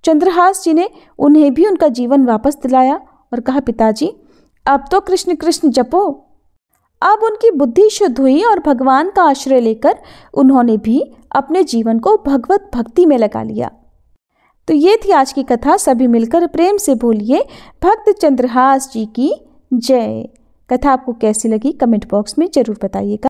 चंद्रहास जी ने उन्हें भी उनका जीवन वापस दिलाया और कहा, पिताजी अब तो कृष्ण कृष्ण जपो। अब उनकी बुद्धि शुद्ध हुई और भगवान का आश्रय लेकर उन्होंने भी अपने जीवन को भगवत भक्ति में लगा लिया। तो ये थी आज की कथा। सभी मिलकर प्रेम से बोलिए भक्त चंद्रहास जी की जय। कथा आपको कैसी लगी कमेंट बॉक्स में जरूर बताइएगा।